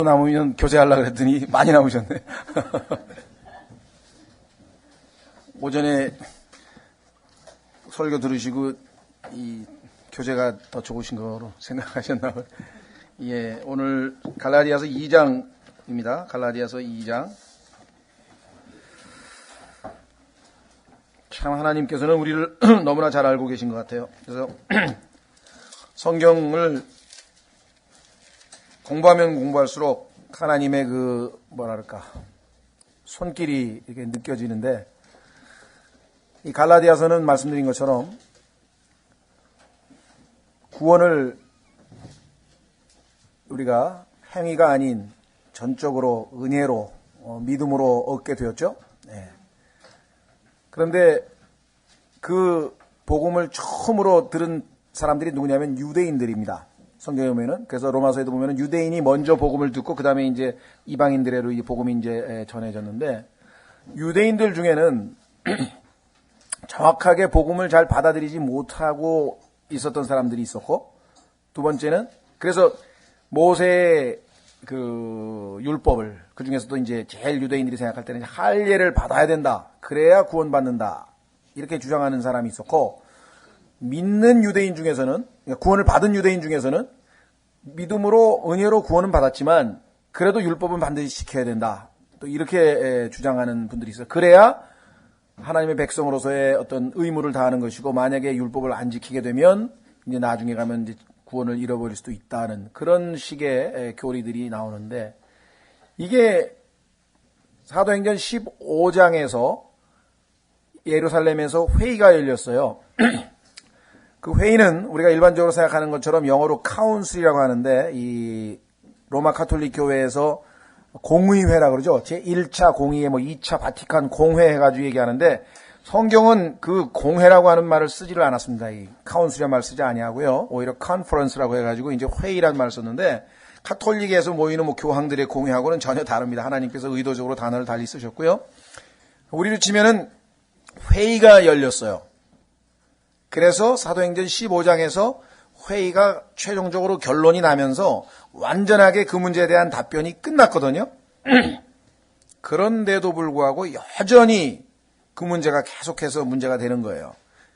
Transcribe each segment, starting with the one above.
남으면 교제하려고 그랬더니 많이 남으셨네. 오전에 설교 들으시고 이 교제가 더 좋으신 거로 생각하셨나 봐요. 예, 오늘 갈라디아서 2장입니다. 갈라디아서 2장. 참 하나님께서는 우리를 너무나 잘 알고 계신 것 같아요. 그래서 성경을 공부하면 공부할수록 하나님의 그 뭐랄까 손길이 이렇게 느껴지는데, 이 갈라디아서는 말씀드린 것처럼 구원을 우리가 행위가 아닌 전적으로 은혜로 믿음으로 얻게 되었죠. 네. 그런데 그 복음을 처음으로 들은 사람들이 누구냐면 유대인들입니다. 성경에 보면은, 그래서 로마서에도 보면은 유대인이 먼저 복음을 듣고 그 다음에 이제 이방인들에로 이 복음이 이제 전해졌는데, 유대인들 중에는 정확하게 복음을 잘 받아들이지 못하고 있었던 사람들이 있었고, 두 번째는 그래서 모세의 그 율법을, 그 중에서도 이제 제일 유대인들이 생각할 때는 할례를 받아야 된다, 그래야 구원받는다, 이렇게 주장하는 사람이 있었고, 믿는 유대인 중에서는, 구원을 받은 유대인 중에서는 믿음으로 은혜로 구원은 받았지만 그래도 율법은 반드시 지켜야 된다, 또 이렇게 주장하는 분들이 있어요. 그래야 하나님의 백성으로서의 어떤 의무를 다하는 것이고, 만약에 율법을 안 지키게 되면 이제 나중에 가면 이제 구원을 잃어버릴 수도 있다는 그런 식의 교리들이 나오는데, 이게 사도행전 15장에서 예루살렘에서 회의가 열렸어요. 그 회의는 우리가 일반적으로 생각하는 것처럼 영어로 카운슬이라고 하는데, 이 로마 카톨릭 교회에서 공의회라 그러죠. 제1차 공의회, 2차 바티칸 공회 해가지고 얘기하는데, 성경은 그 공회라고 하는 말을 쓰지를 않았습니다. 이 카운슬이라는 말을 쓰지 아니하고요. 오히려 컨퍼런스라고 해가지고 이제 회의라는 말을 썼는데, 카톨릭에서 모이는 교황들의 공회하고는 전혀 다릅니다. 하나님께서 의도적으로 단어를 달리 쓰셨고요. 우리로 치면은 회의가 열렸어요. 그래서 사도행전 15장에서 회의가 최종적으로 결론이 나면서 완전하게 그 문제에 대한 답변이 끝났거든요. 그런데도 불구하고 여전히 그 문제가 계속해서 문제가 되는 거예요.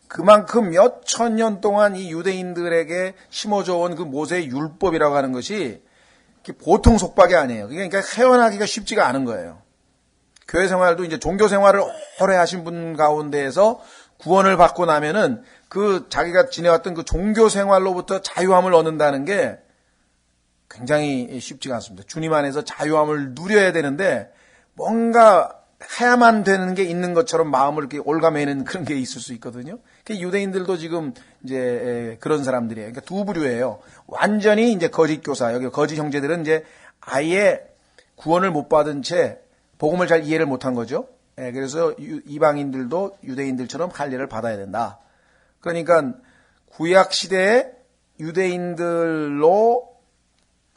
그만큼 몇 천 년 동안 이 유대인들에게 심어져 온 그 모세의 율법이라고 하는 것이 보통 속박이 아니에요. 그러니까 헤어나기가 쉽지가 않은 거예요. 교회 생활도 이제 종교 생활을 오래 하신 분 가운데에서 구원을 받고 나면은 그 자기가 지내왔던 그 종교 생활로부터 자유함을 얻는다는 게 굉장히 쉽지가 않습니다. 주님 안에서 자유함을 누려야 되는데 뭔가 해야만 되는 게 있는 것처럼 마음을 이렇게 올가매는 그런 게 있을 수 있거든요. 유대인들도 지금 이제 그런 사람들이에요. 그러니까 두 부류예요. 완전히 이제 거짓 교사, 여기 거짓 형제들은 이제 아예 구원을 못 받은 채 복음을 잘 이해를 못한 거죠. 그래서 이방인들도 유대인들처럼 할례를 받아야 된다. 그러니까 구약 시대에 유대인들로,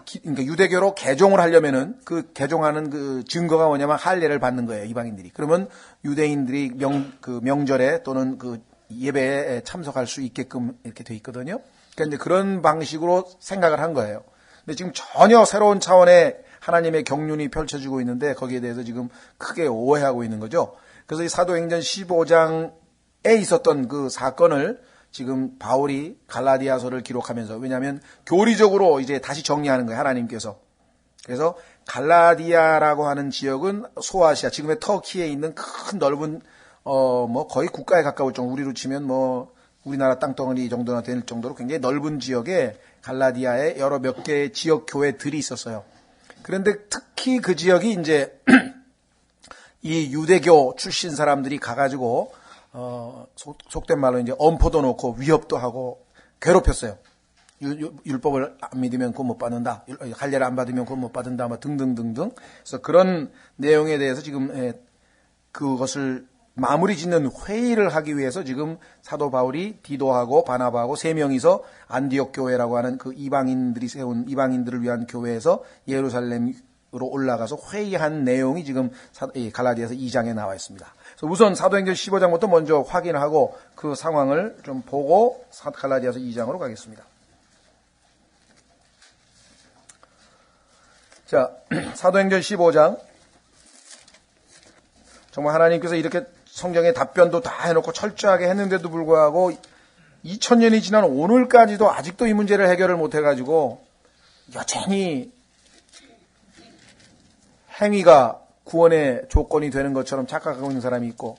그러니까 유대교로 개종을 하려면은 그 개종하는 그 증거가 뭐냐면 할례를 받는 거예요, 이방인들이. 그러면 유대인들이 명절에 또는 그 예배에 참석할 수 있게끔 이렇게 돼 있거든요. 그러니까 이제 그런 방식으로 생각을 한 거예요. 근데 지금 전혀 새로운 차원의 하나님의 경륜이 펼쳐지고 있는데 거기에 대해서 지금 크게 오해하고 있는 거죠. 그래서 이 사도행전 15장에 있었던 그 사건을 지금 바울이 갈라디아서를 기록하면서, 왜냐하면 교리적으로 이제 다시 정리하는 거예요, 하나님께서. 그래서 갈라디아라고 하는 지역은 소아시아, 지금의 터키에 있는 큰 넓은 거의 국가에 가까울 정도, 우리로 치면 우리나라 땅덩어리 정도나 될 정도로 굉장히 넓은 지역에 갈라디아에 여러 몇 개의 지역 교회들이 있었어요. 그런데 특히 그 지역이 이제 이 유대교 출신 사람들이 가가지고 속된 말로 이제 엄포도 놓고 위협도 하고 괴롭혔어요. 율법을 안 믿으면 구원 못 받는다, 할례를 안 받으면 구원 못 받는다, 등등등등. 그래서 그런 내용에 대해서 지금 그것을 마무리 짓는 회의를 하기 위해서 지금 사도 바울이 디도하고 바나바하고 세 명이서 안디옥 교회라고 하는 그 이방인들이 세운 이방인들을 위한 교회에서 예루살렘으로 올라가서 회의한 내용이 지금 갈라디아서 2장에 나와 있습니다. 그래서 우선 사도행전 15장부터 먼저 확인하고 그 상황을 좀 보고 갈라디아서 2장으로 가겠습니다. 자, 사도행전 15장. 정말 하나님께서 이렇게 성경에 답변도 다 해놓고 철저하게 했는데도 불구하고 2000년이 지난 오늘까지도 아직도 이 문제를 해결을 못해가지고 여전히 행위가 구원의 조건이 되는 것처럼 착각하고 있는 사람이 있고,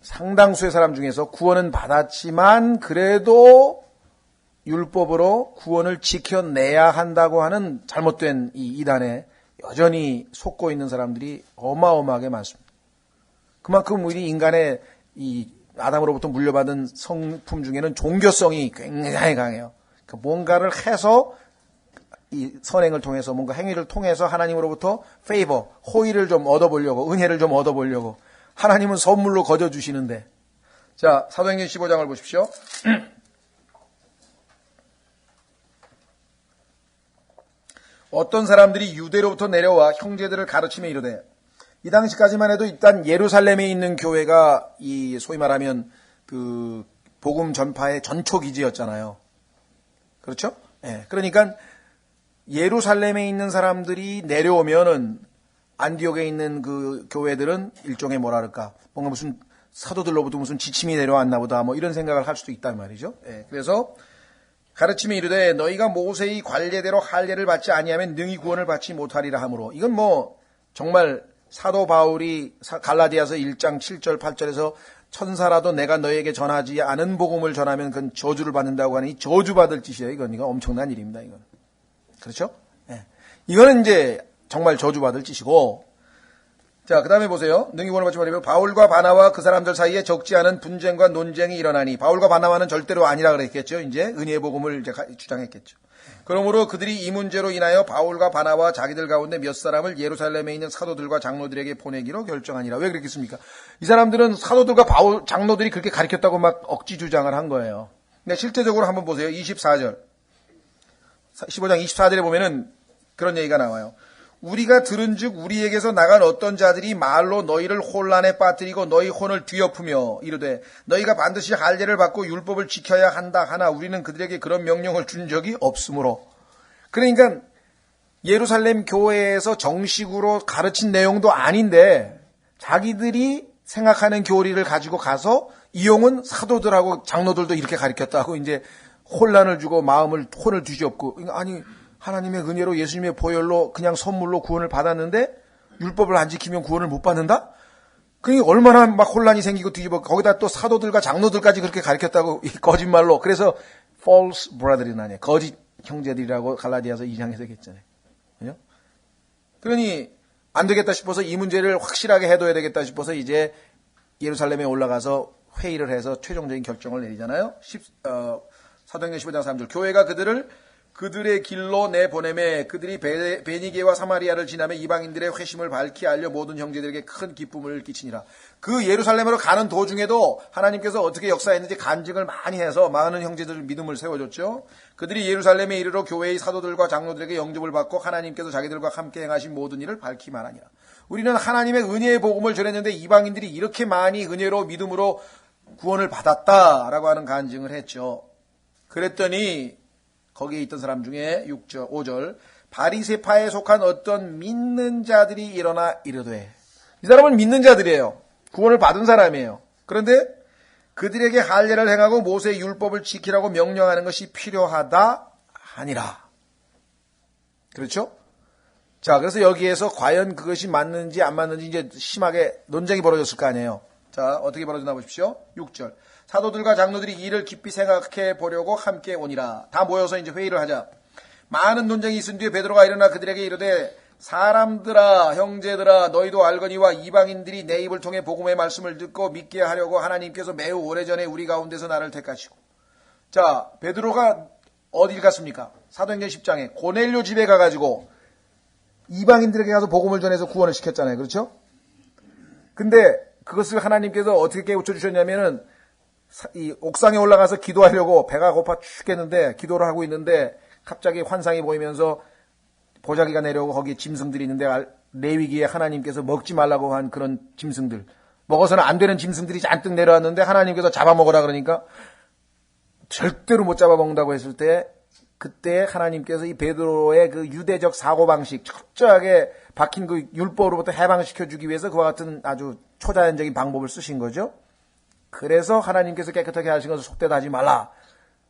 상당수의 사람 중에서 구원은 받았지만 그래도 율법으로 구원을 지켜내야 한다고 하는 잘못된 이 이단에 여전히 속고 있는 사람들이 어마어마하게 많습니다. 그만큼 우리 인간의 이 아담으로부터 물려받은 성품 중에는 종교성이 굉장히 강해요. 뭔가를 해서 이 선행을 통해서, 뭔가 행위를 통해서 하나님으로부터 페이버, 호의를 좀 얻어보려고, 은혜를 좀 얻어보려고. 하나님은 선물로 거저주시는데. 자, 사도행전 15장을 보십시오. 어떤 사람들이 유대로부터 내려와 형제들을 가르치며 이르되, 이 당시까지만 해도 일단 예루살렘에 있는 교회가 이 소위 말하면 그 복음 전파의 전초 기지였잖아요. 그렇죠? 예. 그러니까 예루살렘에 있는 사람들이 내려오면은 안디옥에 있는 그 교회들은 일종의 뭐랄까, 뭔가 무슨 사도들로부터 무슨 지침이 내려왔나 보다, 뭐 이런 생각을 할 수도 있단 말이죠. 예. 그래서 가르침이 이르되 너희가 모세의 관례대로 할례를 받지 아니하면 능히 구원을 받지 못하리라 하므로, 이건 뭐 정말 사도 바울이 갈라디아서 1장 7절 8절에서 천사라도 내가 너에게 전하지 않은 복음을 전하면 그건 저주를 받는다고 하니 저주받을 짓이에요. 이건 엄청난 일입니다. 이건. 그렇죠? 예. 이거는 이제 정말 저주받을 짓이고, 자, 그 다음에 보세요. 능히 구원을 받지 못하리며 바울과 바나와 그 사람들 사이에 적지 않은 분쟁과 논쟁이 일어나니, 바울과 바나와는 절대로 아니라 그랬겠죠. 이제 은혜의 복음을 이제 주장했겠죠. 그러므로 그들이 이 문제로 인하여 바울과 바나와 자기들 가운데 몇 사람을 예루살렘에 있는 사도들과 장로들에게 보내기로 결정하니라. 왜 그랬겠습니까? 이 사람들은 사도들과 바울, 장로들이 그렇게 가르쳤다고 막 억지 주장을 한 거예요. 근데 실제적으로 한번 보세요. 24절. 15장 24절에 보면은 그런 얘기가 나와요. 우리가 들은즉 우리에게서 나간 어떤 자들이 말로 너희를 혼란에 빠뜨리고 너희 혼을 뒤엎으며 이르되 너희가 반드시 할례를 받고 율법을 지켜야 한다 하나 우리는 그들에게 그런 명령을 준 적이 없으므로. 그러니까 예루살렘 교회에서 정식으로 가르친 내용도 아닌데 자기들이 생각하는 교리를 가지고 가서 이용은 사도들하고 장로들도 이렇게 가르쳤다고 이제 혼란을 주고 혼을 뒤집고, 아니 하나님의 은혜로 예수님의 보혈로 그냥 선물로 구원을 받았는데 율법을 안 지키면 구원을 못 받는다? 그러니까 얼마나 막 혼란이 생기고 뒤집어, 거기다 또 사도들과 장로들까지 그렇게 가르쳤다고, 이 거짓말로. 그래서 false brother이 나냐, 거짓 형제들이라고 갈라디아서 2장에서 얘기했잖아요. 그죠? 그러니 안 되겠다 싶어서 이 문제를 확실하게 해둬야 되겠다 싶어서 이제 예루살렘에 올라가서 회의를 해서 최종적인 결정을 내리잖아요. 사도행전 15장 3절. 교회가 그들의 길로 내보내매 그들이 베니게와 사마리아를 지나며 이방인들의 회심을 밝히 알려 모든 형제들에게 큰 기쁨을 끼치니라. 그 예루살렘으로 가는 도중에도 하나님께서 어떻게 역사했는지 간증을 많이 해서 많은 형제들 믿음을 세워줬죠. 그들이 예루살렘에 이르러 교회의 사도들과 장로들에게 영접을 받고 하나님께서 자기들과 함께 행하신 모든 일을 밝히 말하니라. 우리는 하나님의 은혜의 복음을 전했는데 이방인들이 이렇게 많이 은혜로 믿음으로 구원을 받았다라고 하는 간증을 했죠. 그랬더니 거기에 있던 사람 중에 5절 바리새파에 속한 어떤 믿는 자들이 일어나 이르되, 이 사람은 믿는 자들이에요. 구원을 받은 사람이에요. 그런데 그들에게 할례를 행하고 모세의 율법을 지키라고 명령하는 것이 필요하다 하니라. 그렇죠? 자, 그래서 여기에서 과연 그것이 맞는지 안 맞는지 이제 심하게 논쟁이 벌어졌을 거 아니에요. 자, 어떻게 벌어졌나 보십시오. 6절. 사도들과 장로들이 이 일을 깊이 생각해 보려고 함께 오니라. 다 모여서 이제 회의를 하자. 많은 논쟁이 있은 뒤에 베드로가 일어나 그들에게 이르되 사람들아, 형제들아, 너희도 알거니와 이방인들이 내 입을 통해 복음의 말씀을 듣고 믿게 하려고 하나님께서 매우 오래전에 우리 가운데서 나를 택하시고. 자, 베드로가 어딜 갔습니까? 사도행전 10장에 고넬료 집에 가가지고 이방인들에게 가서 복음을 전해서 구원을 시켰잖아요. 그렇죠? 근데 그것을 하나님께서 어떻게 깨우쳐 주셨냐면은 이 옥상에 올라가서 기도하려고 배가 고파 죽겠는데 기도를 하고 있는데 갑자기 환상이 보이면서 보자기가 내려오고 거기에 짐승들이 있는데 레위기에 하나님께서 먹지 말라고 한 그런 짐승들, 먹어서는 안 되는 짐승들이 잔뜩 내려왔는데 하나님께서 잡아먹으라 그러니까 절대로 못 잡아먹는다고 했을 때 그때 하나님께서 이 베드로의 그 유대적 사고방식, 철저하게 박힌 그 율법으로부터 해방시켜주기 위해서 그와 같은 아주 초자연적인 방법을 쓰신 거죠. 그래서 하나님께서 깨끗하게 하신 것을 속되다 하지 말라.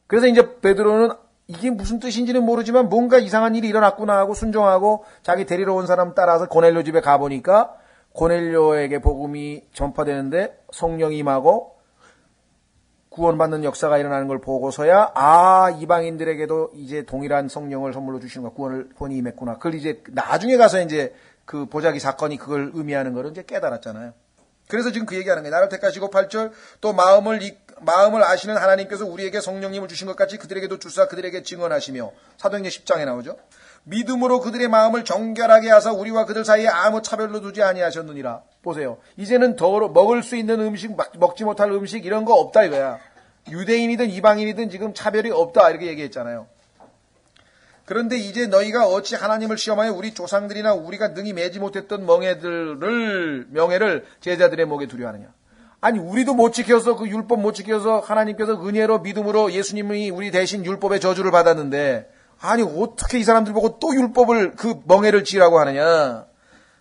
그래서 이제 베드로는 이게 무슨 뜻인지는 모르지만 뭔가 이상한 일이 일어났구나 하고 순종하고 자기 데리러 온 사람 따라서 고넬료 집에 가보니까 고넬료에게 복음이 전파되는데 성령이 임하고 구원받는 역사가 일어나는 걸 보고서야 이방인들에게도 이제 동일한 성령을 선물로 주시는 거 구원이 임했구나. 그걸 이제 나중에 가서 이제 그 보자기 사건이 그걸 의미하는 걸 이제 깨달았잖아요. 그래서 지금 그 얘기하는 거예요. 나를 택하시고 8절 또 마음을 아시는 하나님께서 우리에게 성령님을 주신 것 같이 그들에게도 주사 그들에게 증언하시며 사도행전 10장에 나오죠. 믿음으로 그들의 마음을 정결하게 하사 우리와 그들 사이에 아무 차별로 두지 아니하셨느니라. 보세요. 이제는 먹을 수 있는 음식, 먹지 못할 음식 이런 거 없다 이거야. 유대인이든 이방인이든 지금 차별이 없다 이렇게 얘기했잖아요. 그런데 이제 너희가 어찌 하나님을 시험하여 우리 조상들이나 우리가 능히 매지 못했던 명예를 제자들의 목에 두려하느냐. 아니 우리도 못 지켜서 그 율법 못 지켜서 하나님께서 은혜로 믿음으로 예수님이 우리 대신 율법의 저주를 받았는데 아니 어떻게 이 사람들 보고 또 율법을 그 멍에를 지으라고 하느냐.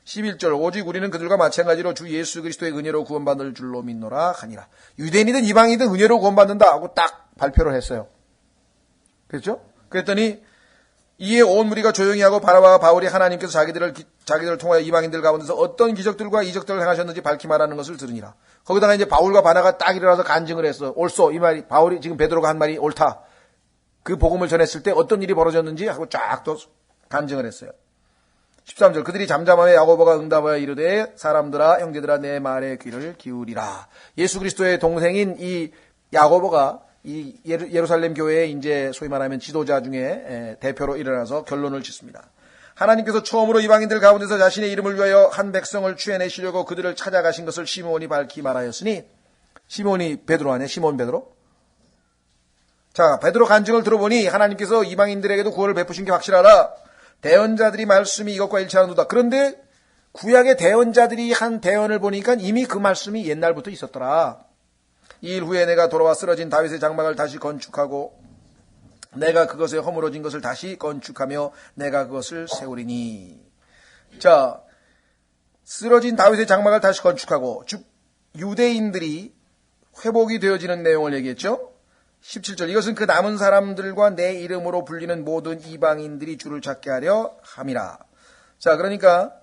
11절 오직 우리는 그들과 마찬가지로 주 예수 그리스도의 은혜로 구원받을 줄로 믿노라 하니라. 유대인이든 이방인이든 은혜로 구원받는다 하고 딱 발표를 했어요. 그렇죠? 그랬더니 이에 온 무리가 조용히 하고 바나바와 바울이 하나님께서 자기들을 통하여 이방인들 가운데서 어떤 기적들과 이적들을 행하셨는지 밝히 말하는 것을 들으니라. 거기다가 이제 바울과 바나가 딱 일어나서 간증을 했어. 옳소 이 말이 바울이 지금 베드로가 한 말이 옳다. 그 복음을 전했을 때 어떤 일이 벌어졌는지 하고 쫙 또 간증을 했어요. 13절 그들이 잠잠하여 야고보가 응답하여 이르되 사람들아 형제들아 내 말에 귀를 기울이라. 예수 그리스도의 동생인 이 야고보가 이 예루살렘 교회에 이제 소위 말하면 지도자 중에 대표로 일어나서 결론을 짓습니다. 하나님께서 처음으로 이방인들 가운데서 자신의 이름을 위하여 한 백성을 취해내시려고 그들을 찾아가신 것을 시몬이 밝히 말하였으니 시몬이 베드로 아니야? 시몬 베드로? 자, 베드로 간증을 들어보니 하나님께서 이방인들에게도 구원을 베푸신 게 확실하라. 대언자들이 말씀이 이것과 일치하는도다. 그런데 구약의 대언자들이 한 대언을 보니까 이미 그 말씀이 옛날부터 있었더라. 이 일 후에 내가 돌아와 쓰러진 다윗의 장막을 다시 건축하고 내가 그것에 허물어진 것을 다시 건축하며 내가 그것을 세우리니. 자, 쓰러진 다윗의 장막을 다시 건축하고 즉 유대인들이 회복이 되어지는 내용을 얘기했죠. 17절 이것은 그 남은 사람들과 내 이름으로 불리는 모든 이방인들이 주를 찾게 하려 함이라. 자, 그러니까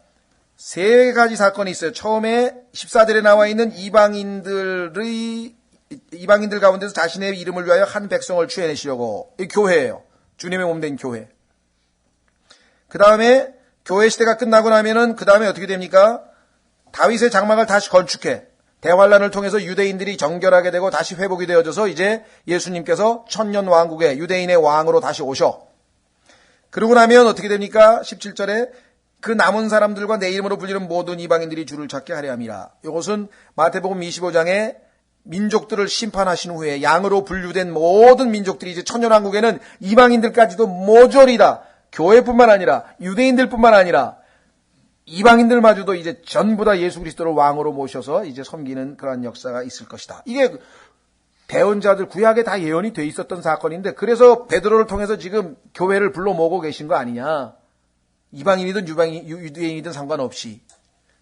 세 가지 사건이 있어요. 처음에 14절에 나와 있는 이방인들 가운데서 자신의 이름을 위하여 한 백성을 취해내시려고. 이 교회예요. 주님의 몸된 교회. 그 다음에 교회 시대가 끝나고 나면은 그 다음에 어떻게 됩니까? 다윗의 장막을 다시 건축해. 대환란을 통해서 유대인들이 정결하게 되고 다시 회복이 되어져서 이제 예수님께서 천년 왕국의 유대인의 왕으로 다시 오셔. 그러고 나면 어떻게 됩니까? 17절에 그 남은 사람들과 내 이름으로 불리는 모든 이방인들이 주를 찾게 하려 함이라. 이것은 마태복음 25장에 민족들을 심판하신 후에 양으로 분류된 모든 민족들이 이제 천년왕국에는 이방인들까지도 모조리다. 교회뿐만 아니라 유대인들뿐만 아니라 이방인들마저도 이제 전부 다 예수 그리스도를 왕으로 모셔서 이제 섬기는 그러한 역사가 있을 것이다. 이게 대언자들 구약에 다 예언이 돼 있었던 사건인데 그래서 베드로를 통해서 지금 교회를 불러 모으고 계신 거 아니냐. 이방인이든 유대인이든 상관없이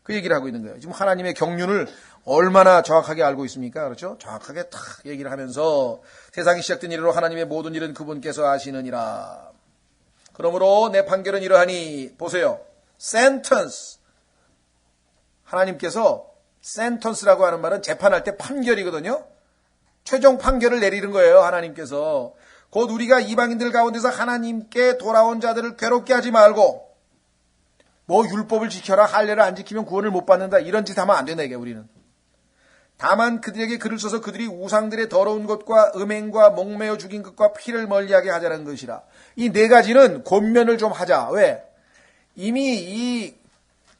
그 얘기를 하고 있는 거예요. 지금 하나님의 경륜을 얼마나 정확하게 알고 있습니까? 그렇죠? 정확하게 탁 얘기를 하면서 세상이 시작된 이래로 하나님의 모든 일은 그분께서 아시느니라. 그러므로 내 판결은 이러하니 보세요. 센턴스. 하나님께서 센턴스라고 하는 말은 재판할 때 판결이거든요. 최종 판결을 내리는 거예요. 하나님께서. 곧 우리가 이방인들 가운데서 하나님께 돌아온 자들을 괴롭게 하지 말고 뭐 율법을 지켜라 할례를 안 지키면 구원을 못 받는다 이런 짓 하면 안 된다 이게 우리는. 다만 그들에게 글을 써서 그들이 우상들의 더러운 것과 음행과 목매어 죽인 것과 피를 멀리하게 하자는 것이라. 이 네 가지는 권면을 좀 하자. 왜? 이미 이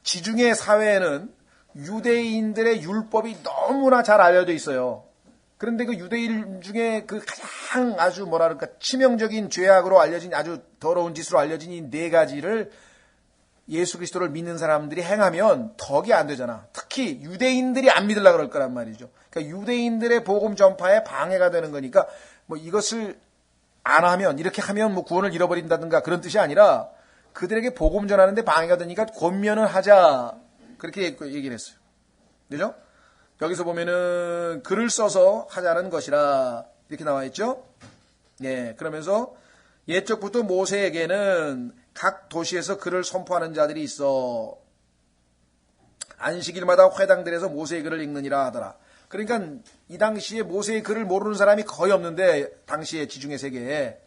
지중해 사회에는 유대인들의 율법이 너무나 잘 알려져 있어요. 그런데 그 유대인 중에 그 가장 아주 뭐랄까 치명적인 죄악으로 알려진 아주 더러운 짓으로 알려진 이 네 가지를 예수 그리스도를 믿는 사람들이 행하면 덕이 안 되잖아. 특히 유대인들이 안 믿으려고 그럴 거란 말이죠. 그러니까 유대인들의 복음 전파에 방해가 되는 거니까 뭐 이것을 안 하면, 이렇게 하면 뭐 구원을 잃어버린다든가 그런 뜻이 아니라 그들에게 복음 전하는데 방해가 되니까 권면을 하자. 그렇게 얘기를 했어요. 그죠? 여기서 보면은 글을 써서 하자는 것이라 이렇게 나와 있죠? 예, 그러면서 옛적부터 모세에게는 각 도시에서 글을 선포하는 자들이 있어 안식일마다 회당들에서 모세의 글을 읽느니라 하더라. 그러니까 이 당시에 모세의 글을 모르는 사람이 거의 없는데 당시의 지중해 세계에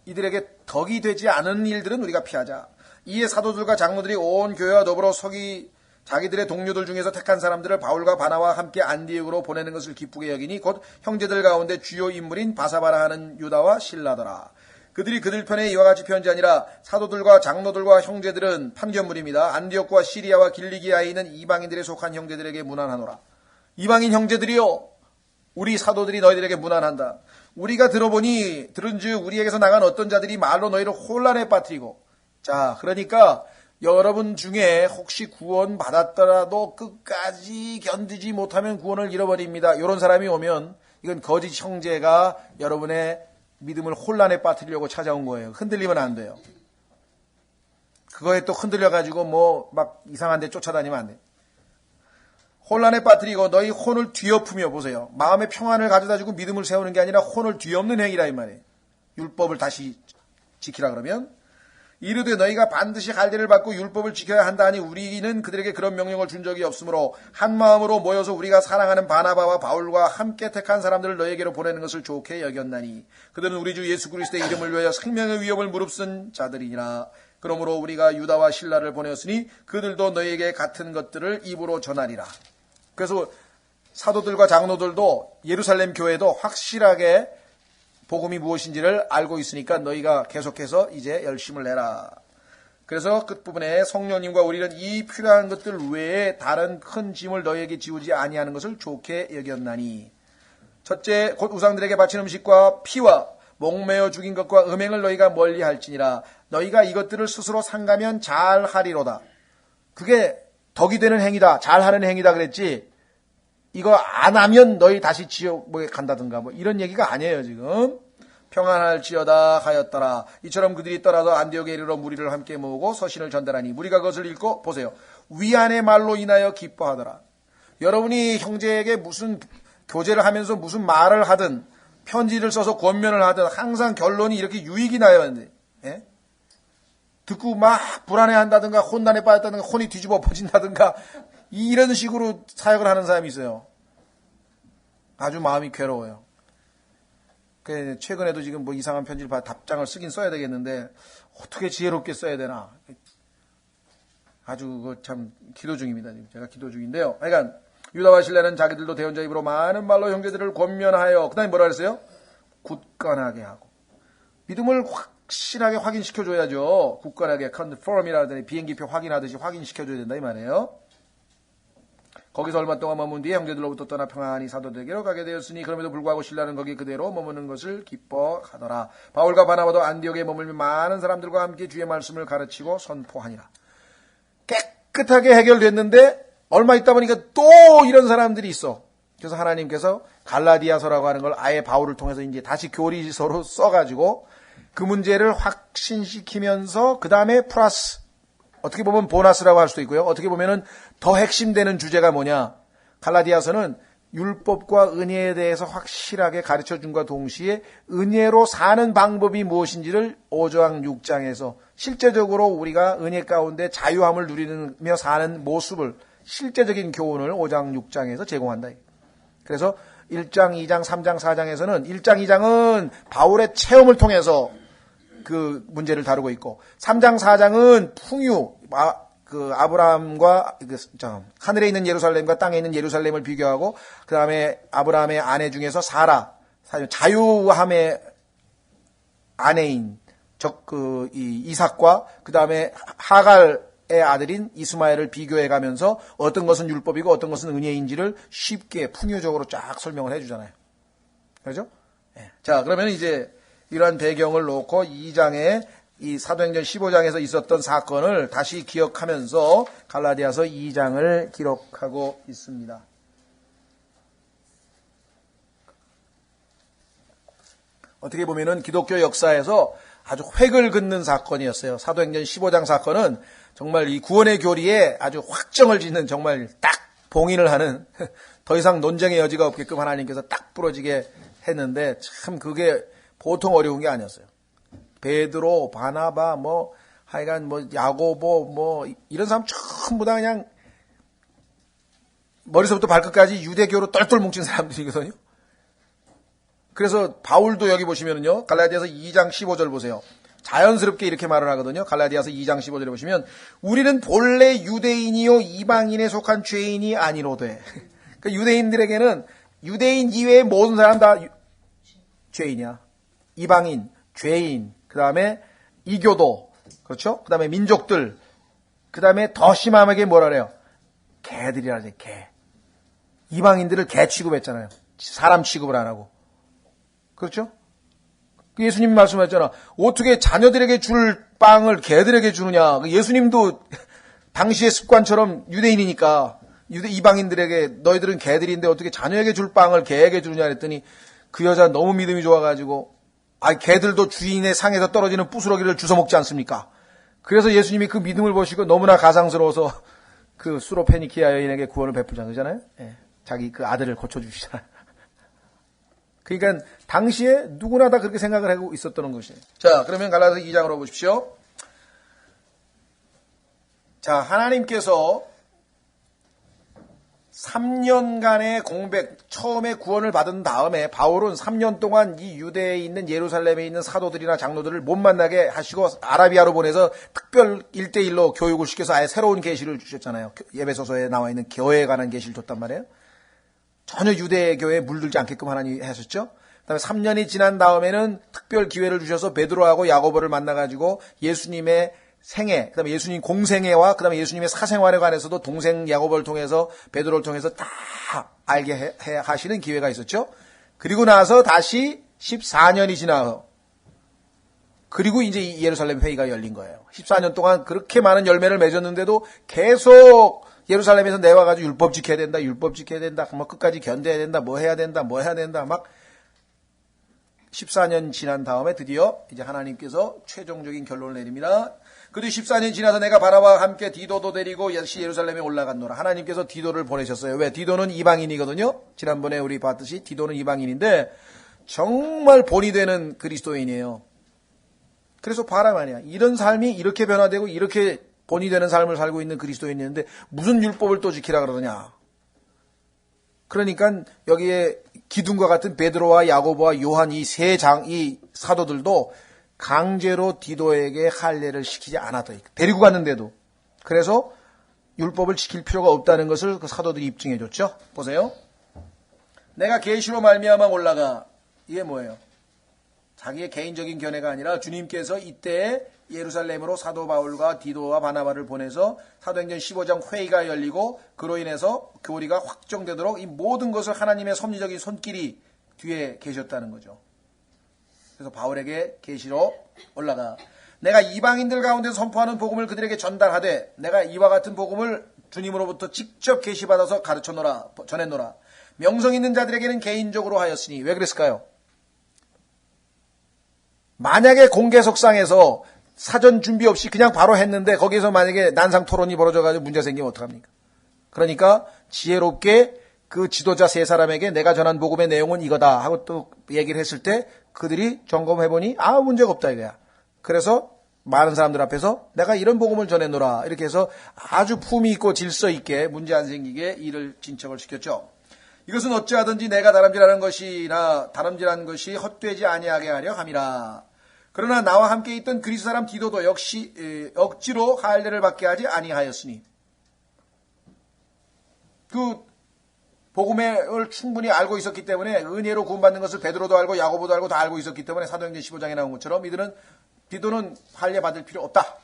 이들에게 덕이 되지 않은 일들은 우리가 피하자. 이에 사도들과 장로들이 온 교회와 더불어 서기 자기들의 동료들 중에서 택한 사람들을 바울과 바나와 함께 안디옥으로 보내는 것을 기쁘게 여기니 곧 형제들 가운데 주요 인물인 바사바라 하는 유다와 실라더라. 그들이 그들 편에 이와 같이 편지하니라. 사도들과 장로들과 형제들은 판결물입니다. 안디옥과 시리아와 길리기아에 있는 이방인들에 속한 형제들에게 문안하노라. 이방인 형제들이요, 우리 사도들이 너희들에게 문안한다. 우리가 들은즉 우리에게서 나간 어떤 자들이 말로 너희를 혼란에 빠뜨리고. 자, 그러니까 여러분 중에 혹시 구원 받았더라도 끝까지 견디지 못하면 구원을 잃어버립니다. 이런 사람이 오면 이건 거짓 형제가 여러분의 믿음을 혼란에 빠뜨리려고 찾아온 거예요. 흔들리면 안 돼요. 그거에 또 흔들려가지고 뭐 막 이상한 데 쫓아다니면 안 돼요. 혼란에 빠뜨리고 너희 혼을 뒤엎으며. 보세요. 마음의 평안을 가져다주고 믿음을 세우는 게 아니라 혼을 뒤엎는 행위라 이 말이에요. 율법을 다시 지키라 그러면. 이르되 너희가 반드시 할례를 받고 율법을 지켜야 한다 하니 우리는 그들에게 그런 명령을 준 적이 없으므로 한 마음으로 모여서 우리가 사랑하는 바나바와 바울과 함께 택한 사람들을 너희에게로 보내는 것을 좋게 여겼나니 그들은 우리 주 예수 그리스도의 이름을 위하여 생명의 위협을 무릅쓴 자들이니라. 그러므로 우리가 유다와 실라를 보내었으니 그들도 너희에게 같은 것들을 입으로 전하리라. 그래서 사도들과 장로들도 예루살렘 교회도 확실하게 복음이 무엇인지를 알고 있으니까 너희가 계속해서 이제 열심을 내라. 그래서 끝부분에 성령님과 우리는 이 필요한 것들 외에 다른 큰 짐을 너희에게 지우지 아니하는 것을 좋게 여겼나니. 첫째, 곧 우상들에게 바친 음식과 피와 목매어 죽인 것과 음행을 너희가 멀리 할지니라. 너희가 이것들을 스스로 상가면 잘하리로다. 그게 덕이 되는 행위다, 잘하는 행위다 그랬지. 이거 안 하면 너희 다시 지옥에 간다든가 뭐 이런 얘기가 아니에요. 지금 평안할지어다 하였더라. 이처럼 그들이 떠나서 안디옥에 이르러 무리를 함께 모으고 서신을 전달하니 무리가 그것을 읽고 보세요. 위안의 말로 인하여 기뻐하더라. 여러분이 형제에게 무슨 교제를 하면서 무슨 말을 하든 편지를 써서 권면을 하든 항상 결론이 이렇게 유익이 나야 하는데, 예? 듣고 막 불안해한다든가 혼란에 빠졌다든가 혼이 뒤집어 엎어진다든가 이런 식으로 사역을 하는 사람이 있어요. 아주 마음이 괴로워요. 최근에도 지금 뭐 이상한 편지를 답장을 쓰긴 써야 되겠는데 어떻게 지혜롭게 써야 되나. 아주 참 기도 중입니다. 지금 제가 기도 중인데요. 그러니까 유다와 실라는 자기들도 대언자 입으로 많은 말로 형제들을 권면하여 그 다음에 뭐라 그랬어요? 굳건하게 하고. 믿음을 확실하게 확인시켜줘야죠. 굳건하게 컨펌이라든지 비행기표 확인하듯이 확인시켜줘야 된다 이 말이에요. 거기서 얼마 동안 머문 뒤에 형제들로부터 떠나 평안히 사도들에게로 가게 되었으니 그럼에도 불구하고 신라는 거기 그대로 머무는 것을 기뻐하더라. 바울과 바나바도 안디옥에 머물며 많은 사람들과 함께 주의 말씀을 가르치고 선포하니라. 깨끗하게 해결됐는데 얼마 있다 보니까 또 이런 사람들이 있어. 그래서 하나님께서 갈라디아서라고 하는 걸 아예 바울을 통해서 이제 다시 교리서로 써가지고 그 문제를 확신시키면서 그 다음에 플러스 어떻게 보면 보너스라고 할 수도 있고요. 어떻게 보면은 더 핵심되는 주제가 뭐냐. 갈라디아서는 율법과 은혜에 대해서 확실하게 가르쳐준과 동시에 은혜로 사는 방법이 무엇인지를 5장 6장에서 실제적으로 우리가 은혜 가운데 자유함을 누리며 사는 모습을 실제적인 교훈을 5장 6장에서 제공한다. 그래서 1장, 2장, 3장, 4장에서는 1장, 2장은 바울의 체험을 통해서 그 문제를 다루고 있고 3장, 4장은 풍요, 아브라함과 하늘에 있는 예루살렘과 땅에 있는 예루살렘을 비교하고 그 다음에 아브라함의 아내 중에서 사라, 자유함의 아내인 이삭과 그 다음에 하갈의 아들인 이스마엘을 비교해 가면서 어떤 것은 율법이고 어떤 것은 은혜인지를 쉽게 풍요적으로 쫙 설명을 해주잖아요. 그렇죠? 네. 자, 그러면 이제 이러한 배경을 놓고 2장에 이 사도행전 15장에서 있었던 사건을 다시 기억하면서 갈라디아서 2장을 기록하고 있습니다. 어떻게 보면은 기독교 역사에서 아주 획을 긋는 사건이었어요. 사도행전 15장 사건은 정말 이 구원의 교리에 아주 확정을 짓는 정말 딱 봉인을 하는 더 이상 논쟁의 여지가 없게끔 하나님께서 딱 부러지게 했는데 참 그게 보통 어려운 게 아니었어요. 베드로, 바나바, 하여간 야고보, 이런 사람 전부 다 그냥 머리서부터 발끝까지 유대교로 똘똘 뭉친 사람들이거든요. 그래서 바울도 여기 보시면은요, 갈라디아서 2장 15절 보세요. 자연스럽게 이렇게 말을 하거든요. 갈라디아서 2장 15절에 보시면 우리는 본래 유대인이요 이방인에 속한 죄인이 아니로되. 그러니까 유대인들에게는 유대인 이외의 모든 사람 다 죄인이야. 이방인, 죄인, 그 다음에 이교도, 그렇죠? 그 다음에 민족들, 그 다음에 더 심하게 뭐라 그래요? 개들이라 그러지, 개. 이방인들을 개 취급했잖아요. 사람 취급을 안 하고. 그렇죠? 예수님이 말씀하셨잖아. 어떻게 자녀들에게 줄 빵을 개들에게 주느냐. 예수님도 당시의 습관처럼 유대인이니까 이방인들에게 너희들은 개들인데 어떻게 자녀에게 줄 빵을 개에게 주느냐 그랬더니 그 여자 너무 믿음이 좋아가지고 개들도 주인의 상에서 떨어지는 부스러기를 주워 먹지 않습니까? 그래서 예수님이 그 믿음을 보시고 너무나 가상스러워서 그 수로페니키아 여인에게 구원을 베푸자 그러잖아요. 예. 자기 그 아들을 고쳐주시잖아요. 그러니까 당시에 누구나 다 그렇게 생각을 하고 있었던 것이에요. 자, 그러면 갈라디아서 2장으로 보십시오. 자, 하나님께서 3년간의 공백, 처음에 구원을 받은 다음에 바울은 3년 동안 이 유대에 있는 예루살렘에 있는 사도들이나 장로들을 못 만나게 하시고 아라비아로 보내서 특별 1대1로 교육을 시켜서 아예 새로운 계시를 주셨잖아요. 에베소서에 나와 있는 교회에 관한 계시를 줬단 말이에요. 전혀 유대교회에 물들지 않게끔 하나님이 하셨죠. 그다음에 3년이 지난 다음에는 특별 기회를 주셔서 베드로하고 야고보를 만나가지고 예수님의 생애, 그다음에 예수님 공생애와 그다음에 예수님의 사생활에 관해서도 동생 야고보를 통해서 베드로를 통해서 다 알게 하시는 기회가 있었죠. 그리고 나서 다시 14년이 지나서 그리고 이제 예루살렘 회의가 열린 거예요. 14년 동안 그렇게 많은 열매를 맺었는데도 계속 예루살렘에서 내와가지고 율법 지켜야 된다, 끝까지 견뎌야 된다, 뭐 해야 된다, 막 14년 지난 다음에 드디어 이제 하나님께서 최종적인 결론을 내립니다. 그리고 14년 지나서 내가 바나바와 함께 디도도 데리고 예루살렘에 올라갔노라. 하나님께서 디도를 보내셨어요. 왜? 디도는 이방인이거든요. 지난번에 우리 봤듯이 디도는 이방인인데 정말 본이 되는 그리스도인이에요. 그래서 봐라 말이야. 이런 삶이 이렇게 변화되고 이렇게 본이 되는 삶을 살고 있는 그리스도인이었는데 무슨 율법을 또 지키라 그러느냐. 그러니까 여기에 기둥과 같은 베드로와 야고보와 요한 이 사도들도 강제로 디도에게 할례를 시키지 않았다. 데리고 갔는데도. 그래서 율법을 지킬 필요가 없다는 것을 그 사도들이 입증해 줬죠. 보세요. 내가 계시로 말미암아 올라가. 이게 뭐예요? 자기의 개인적인 견해가 아니라 주님께서 이때 예루살렘으로 사도 바울과 디도와 바나바를 보내서 사도행전 15장 회의가 열리고 그로 인해서 교리가 확정되도록 이 모든 것을 하나님의 섭리적인 손길이 뒤에 계셨다는 거죠. 그래서 바울에게 계시로 올라가. 내가 이방인들 가운데 선포하는 복음을 그들에게 전달하되 내가 이와 같은 복음을 주님으로부터 직접 계시받아서 가르쳐노라, 전했노라. 명성 있는 자들에게는 개인적으로 하였으니. 왜 그랬을까요? 만약에 공개석상에서 사전 준비 없이 그냥 바로 했는데 거기서 만약에 난상 토론이 벌어져가지고 문제 생기면 어떡합니까? 그러니까 지혜롭게 그 지도자 세 사람에게 내가 전한 복음의 내용은 이거다 하고 또 얘기를 했을 때 그들이 점검해보니 문제가 없다 이거야. 그래서 많은 사람들 앞에서 내가 이런 복음을 전해놓으라 이렇게 해서 아주 품위 있고 질서 있게 문제 안 생기게 일을 진척을 시켰죠. 이것은 어찌하든지 내가 다름질하는 것이 헛되지 아니하게 하려 함이라. 그러나 나와 함께 있던 그리스 사람 디도도 역시 억지로 할례를 받게 하지 아니하였으니 그 복음을 충분히 알고 있었기 때문에 은혜로 구원받는 것을 베드로도 알고 야고보도 알고 다 알고 있었기 때문에 사도행전 15장에 나온 것처럼 이들은 디도는 할례 받을 필요 없다.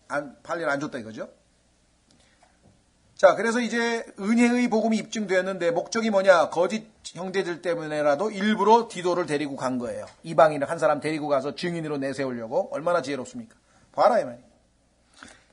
할례를 안 줬다 이거죠. 자, 그래서 이제 은혜의 복음이 입증되었는데 목적이 뭐냐? 거짓 형제들 때문에라도 일부러 디도를 데리고 간 거예요. 이방인을 한 사람 데리고 가서 증인으로 내세우려고. 얼마나 지혜롭습니까? 봐라 이 말이에요.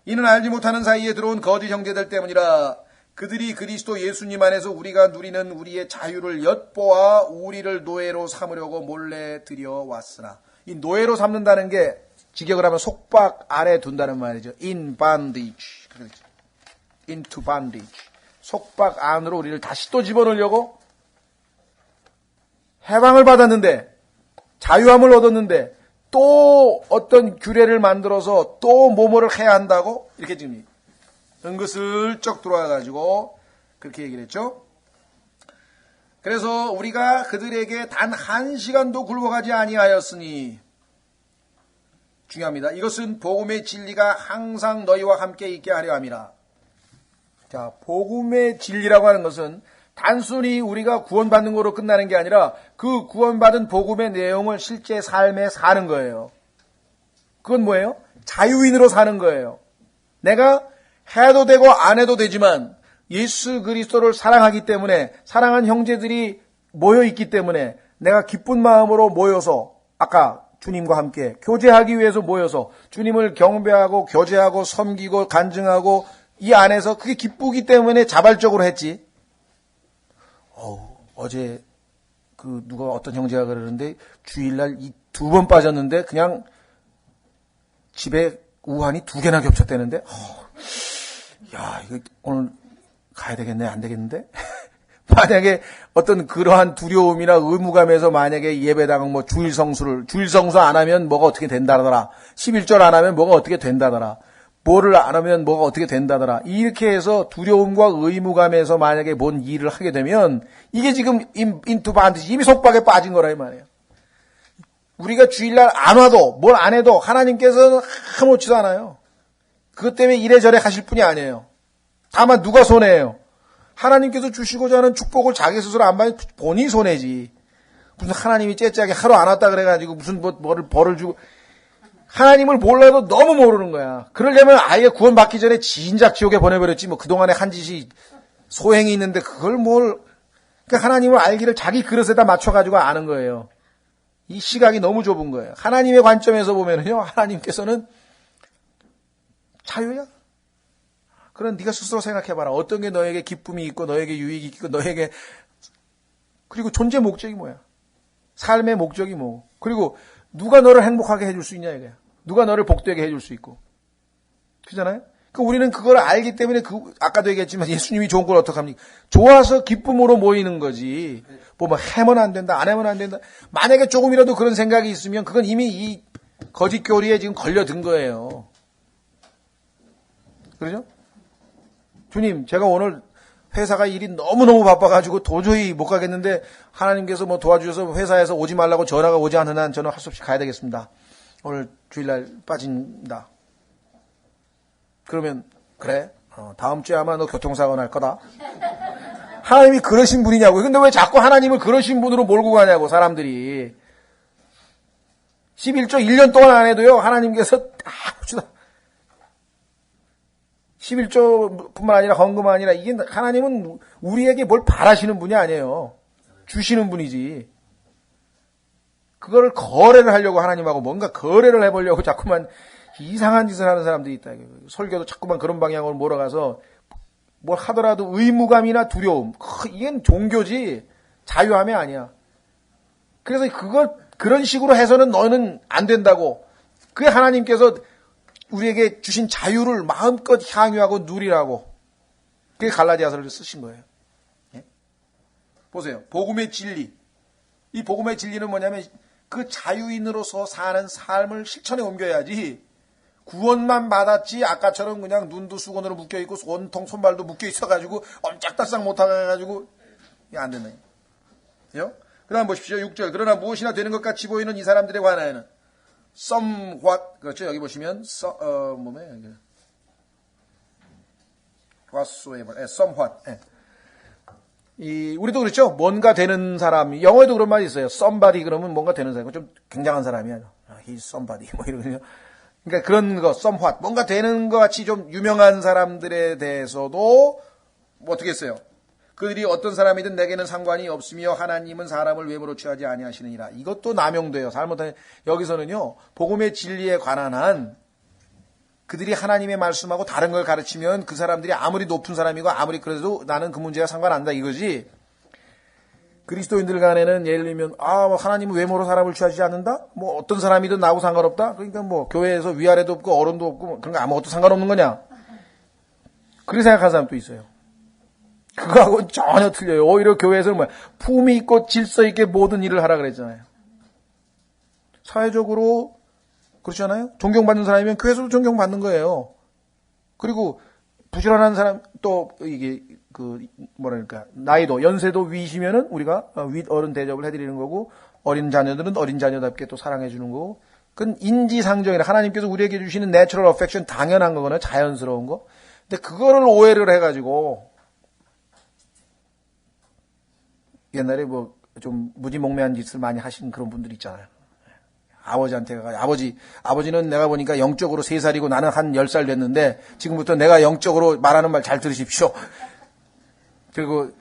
이는 알지 못하는 사이에 들어온 거짓 형제들 때문이라. 그들이 그리스도 예수님 안에서 우리가 누리는 우리의 자유를 엿보아 우리를 노예로 삼으려고 몰래 들여왔으나, 이 노예로 삼는다는 게 직역을 하면 속박 아래 둔다는 말이죠. in bondage. into bondage. 속박 안으로 우리를 다시 또 집어넣으려고 해방을 받았는데, 자유함을 얻었는데 또 어떤 규례를 만들어서 또 뭐뭐를 해야 한다고 이렇게 지금 은근슬쩍 들어와가지고 그렇게 얘기를 했죠. 그래서 우리가 그들에게 단 한 시간도 굴복하지 아니하였으니, 중요합니다. 이것은 복음의 진리가 항상 너희와 함께 있게 하려 함이라. 자, 복음의 진리라고 하는 것은 단순히 우리가 구원받는 거로 끝나는 게 아니라 그 구원받은 복음의 내용을 실제 삶에 사는 거예요. 그건 뭐예요? 자유인으로 사는 거예요. 내가 해도 되고 안 해도 되지만 예수 그리스도를 사랑하기 때문에, 사랑하는 형제들이 모여있기 때문에 내가 기쁜 마음으로 모여서, 아까 주님과 함께 교제하기 위해서 모여서 주님을 경배하고 교제하고 섬기고 간증하고 이 안에서 그게 기쁘기 때문에 자발적으로 했지. 어제 누가 어떤 형제가 그러는데 주일날 이 2번 빠졌는데 그냥 집에 우한이 2개나 겹쳤다는데, 야, 이거 오늘 가야 되겠네, 안 되겠는데? 만약에 어떤 그러한 두려움이나 의무감에서 만약에 예배당 주일 성수 안 하면 뭐가 어떻게 된다더라. 11절 안 하면 뭐가 어떻게 된다더라. 뭐를 안 하면 뭐가 어떻게 된다더라. 이렇게 해서 두려움과 의무감에서 만약에 뭔 일을 하게 되면 이게 지금 인투 반드시 이미 속박에 빠진 거라 이 말이에요. 우리가 주일날 안 와도 뭘 안 해도 하나님께서는 아무렇지도 않아요. 그것 때문에 이래저래 하실 분이 아니에요. 다만 누가 손해예요? 하나님께서 주시고자 하는 축복을 자기 스스로 안 받으면 본인이 손해지. 무슨 하나님이 째째하게 하루 안 왔다 그래가지고 무슨 뭐를 벌을 주고. 하나님을 몰라도 너무 모르는 거야. 그러려면 아예 구원받기 전에 진작 지옥에 보내버렸지. 그동안에 한 짓이 소행이 있는데 그걸 그러니까 하나님을 알기를 자기 그릇에다 맞춰가지고 아는 거예요. 이 시각이 너무 좁은 거예요. 하나님의 관점에서 보면은요, 하나님께서는 자유야. 그럼 네가 스스로 생각해봐라. 어떤 게 너에게 기쁨이 있고 너에게 유익이 있고 너에게, 그리고 존재 목적이 뭐야? 삶의 목적이 뭐? 그리고 누가 너를 행복하게 해줄 수 있냐 이거야. 누가 너를 복되게 해줄 수 있고. 그잖아요? 우리는 그걸 알기 때문에 아까도 얘기했지만 예수님이 좋은 걸 어떡합니까? 좋아서 기쁨으로 모이는 거지. 하면 안 된다, 안 하면 안 된다. 만약에 조금이라도 그런 생각이 있으면 그건 이미 이 거짓 교리에 지금 걸려든 거예요. 그러죠? 주님, 제가 오늘 회사가 일이 너무너무 바빠가지고 도저히 못 가겠는데 하나님께서 도와주셔서 회사에서 오지 말라고 전화가 오지 않는 한 저는 할 수 없이 가야 되겠습니다. 오늘 주일날 빠진다. 그러면 그래, 다음 주에 아마 너 교통사고 날 거다. 하나님이 그러신 분이냐고요. 근데 왜 자꾸 하나님을 그러신 분으로 몰고 가냐고, 사람들이. 11조 1년 동안 안 해도요, 하나님께서 11조뿐만 아니라 헌금만 아니라 이게 하나님은 우리에게 뭘 바라시는 분이 아니에요. 주시는 분이지. 그거를 거래를 하려고 하나님하고 뭔가 거래를 해보려고 자꾸만 이상한 짓을 하는 사람들이 있다. 설교도 자꾸만 그런 방향으로 몰아가서 뭘 하더라도 의무감이나 두려움. 이건 종교지 자유함이 아니야. 그래서 그런 식으로 해서는 너는 안 된다고. 그게 하나님께서 우리에게 주신 자유를 마음껏 향유하고 누리라고. 그게 갈라디아서를 쓰신 거예요. 예? 보세요. 복음의 진리. 이 복음의 진리는 뭐냐면 그 자유인으로서 사는 삶을 실천에 옮겨야지, 구원만 받았지 아까처럼 그냥 눈도 수건으로 묶여있고 온통 손발도 묶여있어가지고 엄짝달싹 못하가지고 이게 안 된다. 그 다음 보십시오. 6절. 그러나 무엇이나 되는 것 같이 보이는 이 사람들에 관하여는 somewhat, 그렇죠. 여기 보시면 whatsoever, somewhat. 우리도 그렇죠. 뭔가 되는 사람. 영어에도 그런 말이 있어요. somebody 그러면 뭔가 되는 사람. 좀 굉장한 사람이야. he's somebody 이러거든요. 그러니까 그런 거, somewhat, 뭔가 되는 것 같이 좀 유명한 사람들에 대해서도 어떻게 했어요? 그들이 어떤 사람이든 내게는 상관이 없으며 하나님은 사람을 외모로 취하지 아니하시느니라. 이것도 남용돼요. 잘못하면 여기서는요, 복음의 진리에 관한 한 그들이 하나님의 말씀하고 다른 걸 가르치면 그 사람들이 아무리 높은 사람이고 아무리 그래도 나는 그 문제가 상관 안 한다 이거지. 그리스도인들 간에는 예를 들면 하나님은 외모로 사람을 취하지 않는다? 뭐 어떤 사람이든 나하고 상관없다? 그러니까 뭐 교회에서 위아래도 없고 어른도 없고 그런 거 아무것도 상관없는 거냐? 그렇게 생각하는 사람도 있어요. 그거하고는 전혀 틀려요. 오히려 교회에서는 뭐야? 품위 있고 질서 있게 모든 일을 하라 그랬잖아요. 사회적으로 그렇잖아요. 존경받는 사람이면 교회에서도 존경받는 거예요. 그리고 부지런한 사람 또 이게 나이도 연세도 위시면은 우리가 윗 어른 대접을 해드리는 거고 어린 자녀들은 어린 자녀답게 또 사랑해 주는 거고 그건 인지상정이라 하나님께서 우리에게 주시는 내추럴 어펙션 당연한 거거나 자연스러운 거. 근데 그거를 오해를 해가지고 옛날에 뭐 좀 무지몽매한 짓을 많이 하신 그런 분들 있잖아요. 아버지한테 아버지는 내가 보니까 영적으로 3살이고 나는 한 10살 됐는데 지금부터 내가 영적으로 말하는 말 잘 들으십시오. 그리고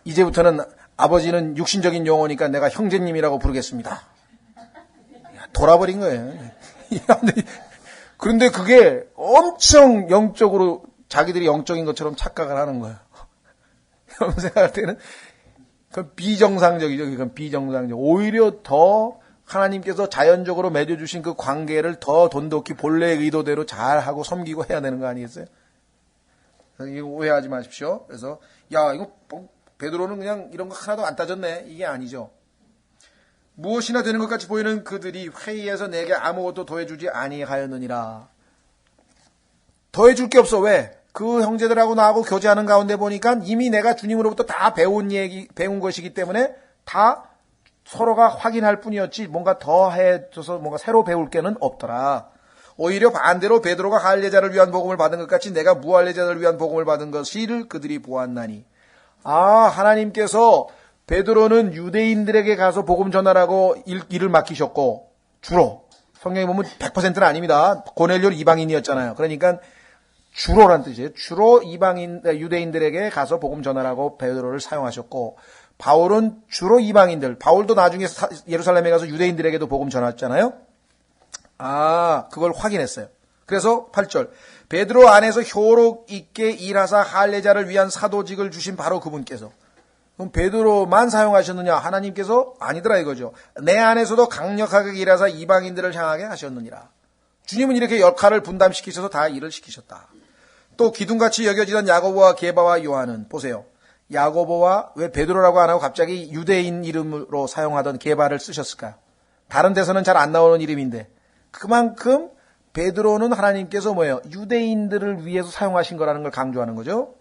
이제부터는 아버지는 육신적인 용어니까 내가 형제님이라고 부르겠습니다. 돌아버린 거예요. 그런데 그게 엄청 영적으로 자기들이 영적인 것처럼 착각을 하는 거예요. 여러분 생각할 때는 그건 비정상적이죠. 그건 비정상적. 오히려 더 하나님께서 자연적으로 맺어주신 그 관계를 더 돈독히 본래의 의도대로 잘하고 섬기고 해야 되는 거 아니겠어요? 이거 오해하지 마십시오. 그래서 이거 베드로는 그냥 이런 거 하나도 안 따졌네. 이게 아니죠. 무엇이나 되는 것 같이 보이는 그들이 회의에서 내게 아무것도 더해주지 아니하였느니라. 더해줄 게 없어. 왜? 그 형제들하고 나하고 교제하는 가운데 보니까 이미 내가 주님으로부터 다 배운 것이기 때문에 다 서로가 확인할 뿐이었지 뭔가 더 해줘서 뭔가 새로 배울 게는 없더라. 오히려 반대로 베드로가 할례자를 위한 복음을 받은 것 같이 내가 무할례자를 위한 복음을 받은 것을 그들이 보았나니. 하나님께서 베드로는 유대인들에게 가서 복음 전하라고 일을 맡기셨고 주로 성경에 보면 100%는 아닙니다. 고넬료는 이방인이었잖아요. 그러니까 주로란 뜻이에요. 주로 유대인들에게 가서 복음 전하라고 베드로를 사용하셨고 바울은 주로 이방인들, 바울도 나중에 예루살렘에 가서 유대인들에게도 복음 전했잖아요. 그걸 확인했어요. 그래서 8절 베드로 안에서 효록 있게 일하사 할례자를 위한 사도직을 주신 바로 그분께서. 그럼 베드로만 사용하셨느냐? 하나님께서 아니더라 이거죠. 내 안에서도 강력하게 일하사 이방인들을 향하게 하셨느니라. 주님은 이렇게 역할을 분담시키셔서 다 일을 시키셨다. 또 기둥같이 여겨지던 야고보와 게바와 요한은 보세요. 야고보와 왜 베드로라고 안 하고 갑자기 유대인 이름으로 사용하던 게바를 쓰셨을까요? 다른 데서는 잘 안 나오는 이름인데 그만큼 베드로는 하나님께서 유대인들을 위해서 사용하신 거라는 걸 강조하는 거죠.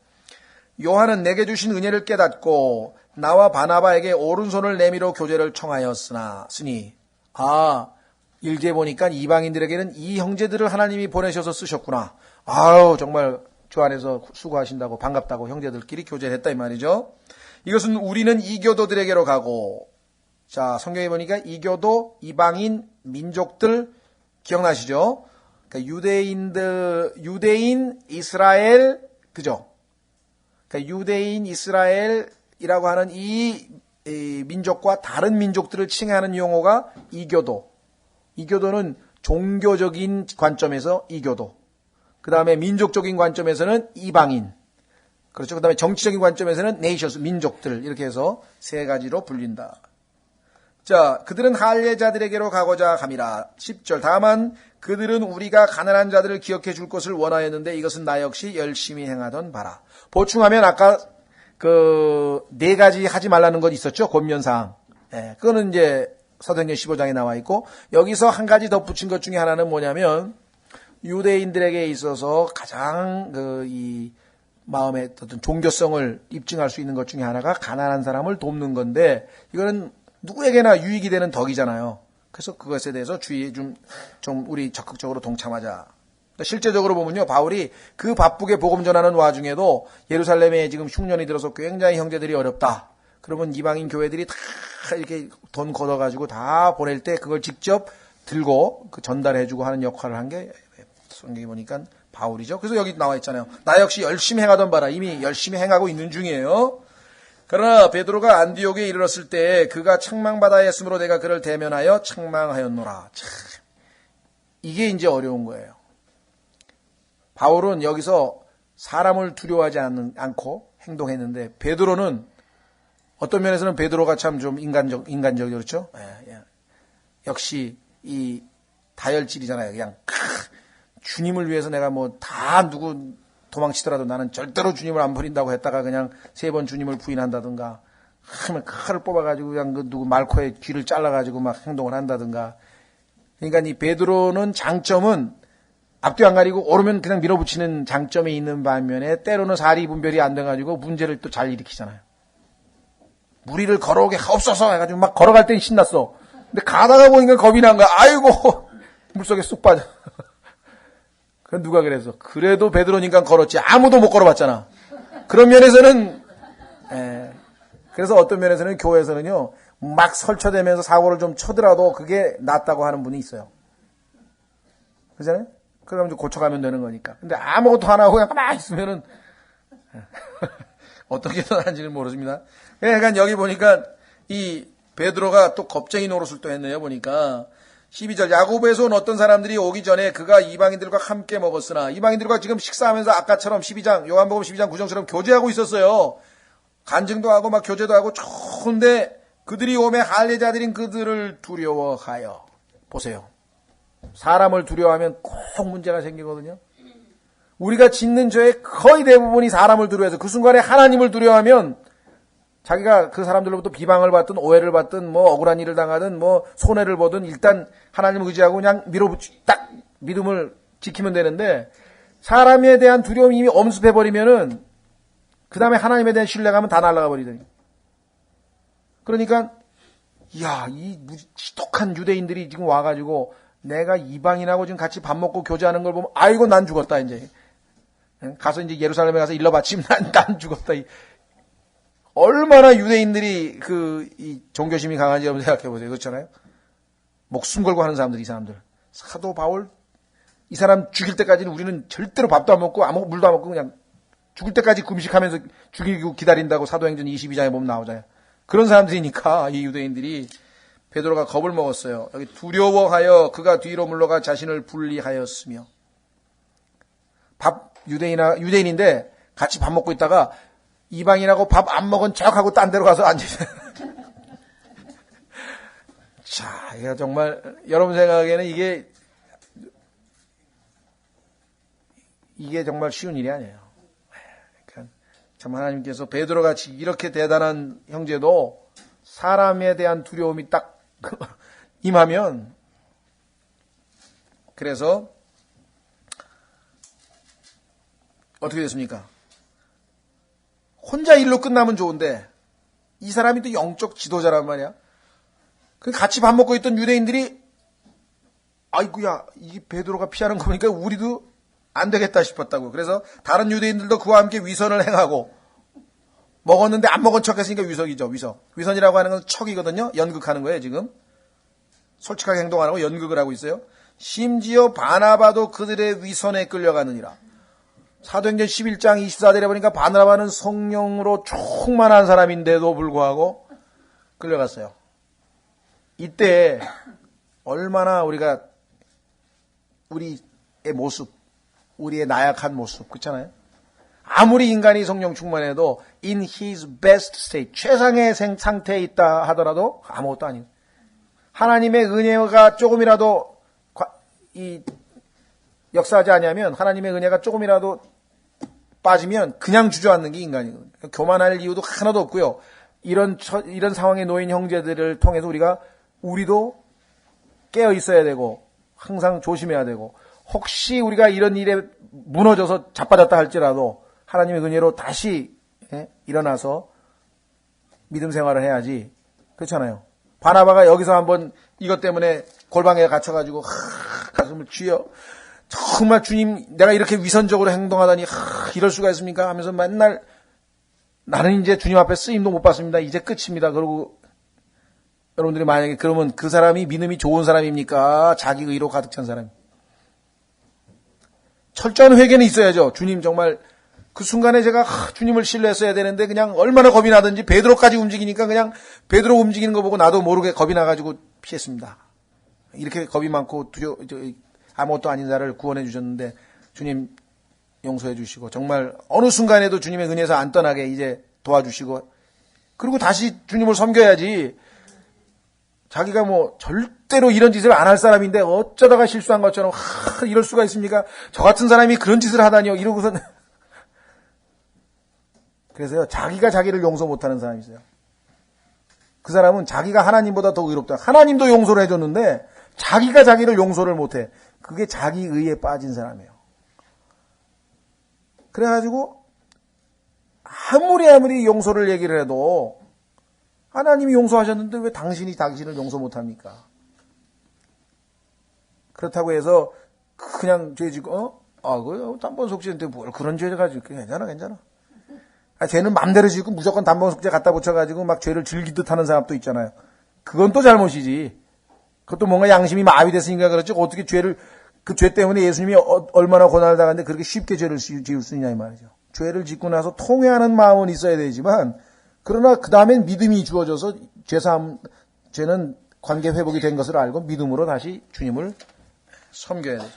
요한은 내게 주신 은혜를 깨닫고 나와 바나바에게 오른손을 내밀어 교제를 청하였으니 일기에 보니까 이방인들에게는 이 형제들을 하나님이 보내셔서 쓰셨구나. 정말 주 안에서 수고하신다고 반갑다고 형제들끼리 교제를 했다 이 말이죠. 이것은 우리는 이교도들에게로 가고 성경에 보니까 이교도 이방인 민족들 기억나시죠? 그러니까 유대인 이스라엘 그죠? 그러니까 유대인 이스라엘이라고 하는 이 민족과 다른 민족들을 칭하는 용어가 이교도. 이교도는 종교적인 관점에서 이교도. 그 다음에 민족적인 관점에서는 이방인. 그렇죠. 그 다음에 정치적인 관점에서는 네이션스, 민족들. 이렇게 해서 3가지로 불린다. 그들은 할례자들에게로 가고자 함이라. 10절. 다만 그들은 우리가 가난한 자들을 기억해 줄 것을 원하였는데 이것은 나 역시 열심히 행하던 바라. 보충하면 아까 4가지 하지 말라는 것 있었죠. 권면사항. 그거는 이제 사도행전 15장에 나와 있고 여기서 한 가지 덧붙인 것 중에 하나는 뭐냐면 유대인들에게 있어서 가장 이 마음의 어떤 종교성을 입증할 수 있는 것 중에 하나가 가난한 사람을 돕는 건데 이거는 누구에게나 유익이 되는 덕이잖아요. 그래서 그것에 대해서 주의에 좀 우리 적극적으로 동참하자. 실제적으로 보면요, 바울이 그 바쁘게 복음 전하는 와중에도 예루살렘에 지금 흉년이 들어서 굉장히 형제들이 어렵다. 그러면 이방인 교회들이 다 이렇게 돈 걷어가지고 다 보낼 때 그걸 직접 들고 전달해주고 하는 역할을 한 게 성경에 보니까 바울이죠. 그래서 여기 나와 있잖아요. 나 역시 열심히 행하던 바라. 이미 열심히 행하고 있는 중이에요. 그러나 베드로가 안디옥에 이르렀을 때 그가 책망받아 했으므로 내가 그를 대면하여 책망하였노라. 참, 이게 이제 어려운 거예요. 바울은 여기서 사람을 두려워하지 않고 행동했는데 베드로는 어떤 면에서는 베드로가 참 좀 인간적이죠. 그렇죠? 역시 이 다혈질이잖아요. 그냥 주님을 위해서 내가 뭐 다 누구 도망치더라도 나는 절대로 주님을 안 버린다고 했다가 그냥 3번 주님을 부인한다든가 칼을 뽑아가지고 그냥 그 누구 말코의 귀를 잘라가지고 막 행동을 한다든가. 그러니까 이 베드로는 장점은 앞뒤 안 가리고 오르면 그냥 밀어붙이는 장점이 있는 반면에 때로는 사리 분별이 안 돼가지고 문제를 또 잘 일으키잖아요. 무리를 걸어오게 하옵소서 해가지고 막 걸어갈 땐 신났어. 근데 가다가 보니까 겁이 난 거야. 아이고 물속에 쑥 빠져. 그건 누가 그래서 그래도 베드로니까 걸었지 아무도 못 걸어봤잖아. 그런 면에서는 그래서 어떤 면에서는 교회에서는요 막 설쳐대면서 사고를 좀 쳐더라도 그게 낫다고 하는 분이 있어요. 그렇잖아요? 그러면 좀 고쳐가면 되는 거니까. 근데 아무것도 안 하고 그냥 가만히 있으면은 어떻게 변하는지는 모르겠습니다. 그러니까 여기 보니까 이 베드로가 또 겁쟁이 노릇을 또 했네요. 보니까 12절 야고보에서 온 어떤 사람들이 오기 전에 그가 이방인들과 함께 먹었으나 이방인들과 지금 식사하면서 아까처럼 12장 요한복음 12장 9장처럼 교제하고 있었어요. 간증도 하고 막 교제도 하고 좋은데 그들이 오매 할례자들인 그들을 두려워하여. 보세요. 사람을 두려워하면 꼭 문제가 생기거든요. 우리가 짓는 죄의 거의 대부분이 사람을 두려워해서 그 순간에 하나님을 두려워하면 자기가 그 사람들로부터 비방을 받든 오해를 받든 뭐 억울한 일을 당하든 뭐 손해를 보든 일단 하나님을 의지하고 그냥 딱 믿음을 지키면 되는데 사람에 대한 두려움이 이미 엄습해버리면은 그 다음에 하나님에 대한 신뢰감은 다 날아가 버리더니. 그러니까 이 지독한 유대인들이 지금 와가지고 내가 이방인하고 지금 같이 밥 먹고 교제하는 걸 보면 아이고 난 죽었다 이제. 가서 이제 예루살렘에 가서 일러 바치면 난 죽었다. 얼마나 유대인들이 이 종교심이 강한지 여러분 생각해 보세요. 그렇잖아요? 목숨 걸고 하는 사람들, 이 사람들. 사도 바울, 이 사람 죽일 때까지는 우리는 절대로 밥도 안 먹고 아무 물도 안 먹고 그냥 죽을 때까지 금식하면서 죽이고 기다린다고 사도행전 22장에 보면 나오잖아요. 그런 사람들이니까 이 유대인들이 베드로가 겁을 먹었어요. 여기 두려워하여 그가 뒤로 물러가 자신을 분리하였으며. 유대인인데 같이 밥 먹고 있다가 이방인하고 밥 안 먹은 척하고 딴 데로 가서 앉으세요. 자, 이거 정말 여러분 생각에는 이게 정말 쉬운 일이 아니에요. 그러니까 참 하나님께서 베드로같이 이렇게 대단한 형제도 사람에 대한 두려움이 딱 임하면 그래서 어떻게 됐습니까? 혼자 일로 끝나면 좋은데 이 사람이 또 영적 지도자란 말이야. 같이 밥 먹고 있던 유대인들이 아이고야 이 베드로가 피하는 거 보니까 우리도 안 되겠다 싶었다고. 그래서 다른 유대인들도 그와 함께 위선을 행하고 먹었는데 안 먹은 척했으니까 위선이죠. 위선이라고 하는 건 척이거든요. 연극하는 거예요 지금. 솔직하게 행동 안 하고 연극을 하고 있어요. 심지어 바나바도 그들의 위선에 끌려가느니라. 사도행전 11장 24절에 보니까 바나바는 성령으로 충만한 사람인데도 불구하고 끌려갔어요. 이때 얼마나 우리가 우리의 모습, 우리의 나약한 모습, 그렇잖아요. 아무리 인간이 성령 충만해도 in his best state, 최상의 상태에 있다 하더라도 아무것도 아니에요. 하나님의 은혜가 조금이라도 역사하지 않으면 하나님의 은혜가 조금이라도 빠지면 그냥 주저앉는 게 인간이거든요. 교만할 이유도 하나도 없고요. 이런 상황에 놓인 형제들을 통해서 우리도 깨어 있어야 되고 항상 조심해야 되고 혹시 우리가 이런 일에 무너져서 자빠졌다 할지라도 하나님의 은혜로 다시 일어나서 믿음 생활을 해야지. 그렇잖아요. 바나바가 여기서 한번 이것 때문에 골방에 갇혀가지고 가슴을 쥐어 정말 주님 내가 이렇게 위선적으로 행동하다니 이럴 수가 있습니까 하면서 맨날 나는 이제 주님 앞에 쓰임도 못 받습니다. 이제 끝입니다. 그러고 여러분들이 만약에 그러면 그 사람이 믿음이 좋은 사람입니까? 자기 의로 가득 찬 사람. 철저한 회개는 있어야죠. 주님 정말 그 순간에 제가 주님을 신뢰했어야 되는데 그냥 얼마나 겁이 나든지 베드로까지 움직이니까 그냥 베드로 움직이는 거 보고 나도 모르게 겁이 나가지고 피했습니다. 이렇게 겁이 많고 아무것도 아닌 자를 구원해 주셨는데 주님 용서해 주시고 정말 어느 순간에도 주님의 은혜에서 안 떠나게 이제 도와주시고 그리고 다시 주님을 섬겨야지 자기가 뭐 절대로 이런 짓을 안 할 사람인데 어쩌다가 실수한 것처럼 이럴 수가 있습니까? 저 같은 사람이 그런 짓을 하다니요 이러고선 그래서요 자기가 자기를 용서 못하는 사람이 있어요. 그 사람은 자기가 하나님보다 더 의롭다. 하나님도 용서를 해줬는데 자기가 자기를 용서를 못해. 그게 자기 의에 빠진 사람이에요. 그래가지고 아무리 용서를 얘기를 해도 하나님이 용서하셨는데 왜 당신이 당신을 용서 못합니까? 그렇다고 해서 그냥 죄 지고 그 단번 속죄인데 뭘 그런 죄를 가지고 괜찮아. 쟤는 맘대로 지고 무조건 단번 속죄 갖다 붙여가지고 막 죄를 즐기듯 하는 사람도 있잖아요. 그건 또 잘못이지. 그것도 뭔가 양심이 마비됐으니까 그렇지 어떻게 죄를 그 죄 때문에 예수님이 얼마나 고난을 당하는데 그렇게 쉽게 죄를 지을 수 있냐 이 말이죠. 죄를 짓고 나서 통회하는 마음은 있어야 되지만 그러나 그 다음엔 믿음이 주어져서 죄는 관계 회복이 된 것을 알고 믿음으로 다시 주님을 섬겨야 돼요.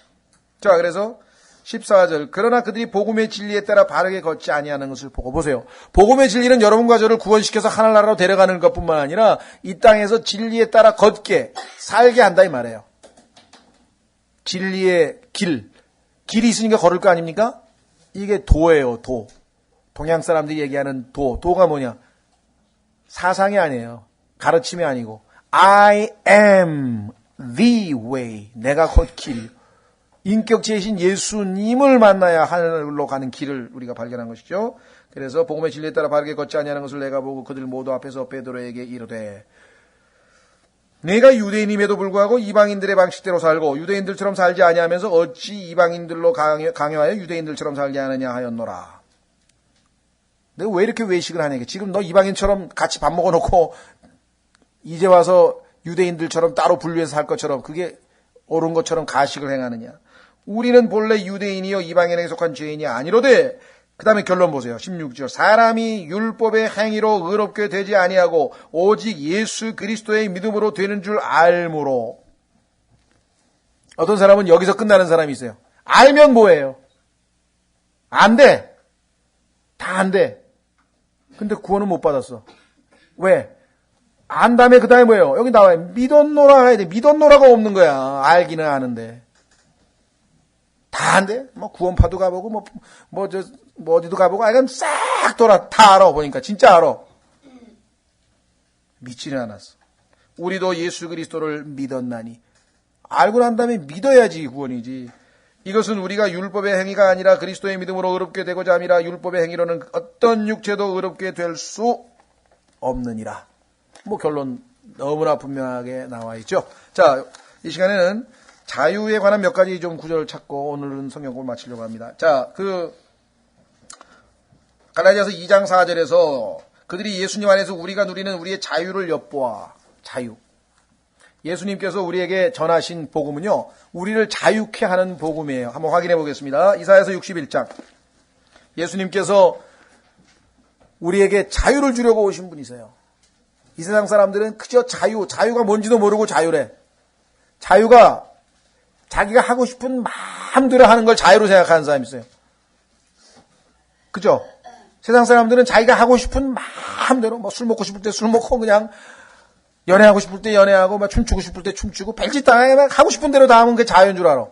자, 그래서 14절 그러나 그들이 복음의 진리에 따라 바르게 걷지 아니하는 것을 보고 보세요. 복음의 진리는 여러분과 저를 구원시켜서 하늘나라로 데려가는 것뿐만 아니라 이 땅에서 진리에 따라 걷게 살게 한다 이 말이에요. 진리의 길이 있으니까 걸을 거 아닙니까? 이게 도예요. 도. 동양 사람들이 얘기하는 도가 뭐냐? 사상이 아니에요. 가르침이 아니고 I am the way. 내가 곧 길. 인격체이신 예수님을 만나야 하늘로 가는 길을 우리가 발견한 것이죠. 그래서 복음의 진리에 따라 바르게 걷지 아니하는 것을 내가 보고 그들 모두 앞에서 베드로에게 이르되 내가 유대인임에도 불구하고 이방인들의 방식대로 살고 유대인들처럼 살지 아니하면서 어찌 이방인들로 강요하여 유대인들처럼 살게 하느냐 하였노라. 내가 왜 이렇게 외식을 하냐. 지금 너 이방인처럼 같이 밥 먹어놓고 이제 와서 유대인들처럼 따로 분류해서 살 것처럼 그게 옳은 것처럼 가식을 행하느냐. 우리는 본래 유대인이요 이방인에게 속한 죄인이 아니로되 그 다음에 결론 보세요. 16절 사람이 율법의 행위로 의롭게 되지 아니하고 오직 예수 그리스도의 믿음으로 되는 줄 알므로. 어떤 사람은 여기서 끝나는 사람이 있어요. 알면 뭐예요? 안 돼. 다 안 돼. 근데 구원은 못 받았어. 왜? 안 다음에 그 다음에 뭐예요? 여기 나와요. 믿었노라 해야 돼. 믿었노라가 없는 거야. 알기는 아는데. 다 안 돼? 뭐 구원파도 가보고 어디도 가보고 그럼 싹 돌아 다 알아 보니까 진짜 알아. 믿지는 않았어. 우리도 예수 그리스도를 믿었나니. 알고 난 다음에 믿어야지 구원이지. 이것은 우리가 율법의 행위가 아니라 그리스도의 믿음으로 의롭게 되고자 함이라. 율법의 행위로는 어떤 육체도 의롭게 될 수 없느니라. 뭐 결론 너무나 분명하게 나와 있죠. 자, 이 시간에는 자유에 관한 몇 가지 좀 구절을 찾고 오늘은 성경을 마치려고 합니다. 자, 갈라디아서 2장 4절에서 그들이 예수님 안에서 우리가 누리는 우리의 자유를 엿보아. 자유. 예수님께서 우리에게 전하신 복음은요, 우리를 자유케 하는 복음이에요. 한번 확인해 보겠습니다. 이사야서 61장. 예수님께서 우리에게 자유를 주려고 오신 분이세요. 이 세상 사람들은 그저 자유가 뭔지도 모르고 자유래. 자유가 자기가 하고 싶은 마음대로 하는 걸 자유로 생각하는 사람이 있어요. 그죠? 세상 사람들은 자기가 하고 싶은 마음대로 술 먹고 싶을 때 술 먹고 그냥 연애하고 싶을 때 연애하고 막 춤추고 싶을 때 춤추고 별짓 다 하고 싶은 대로 다 하면 그게 자유인 줄 알아.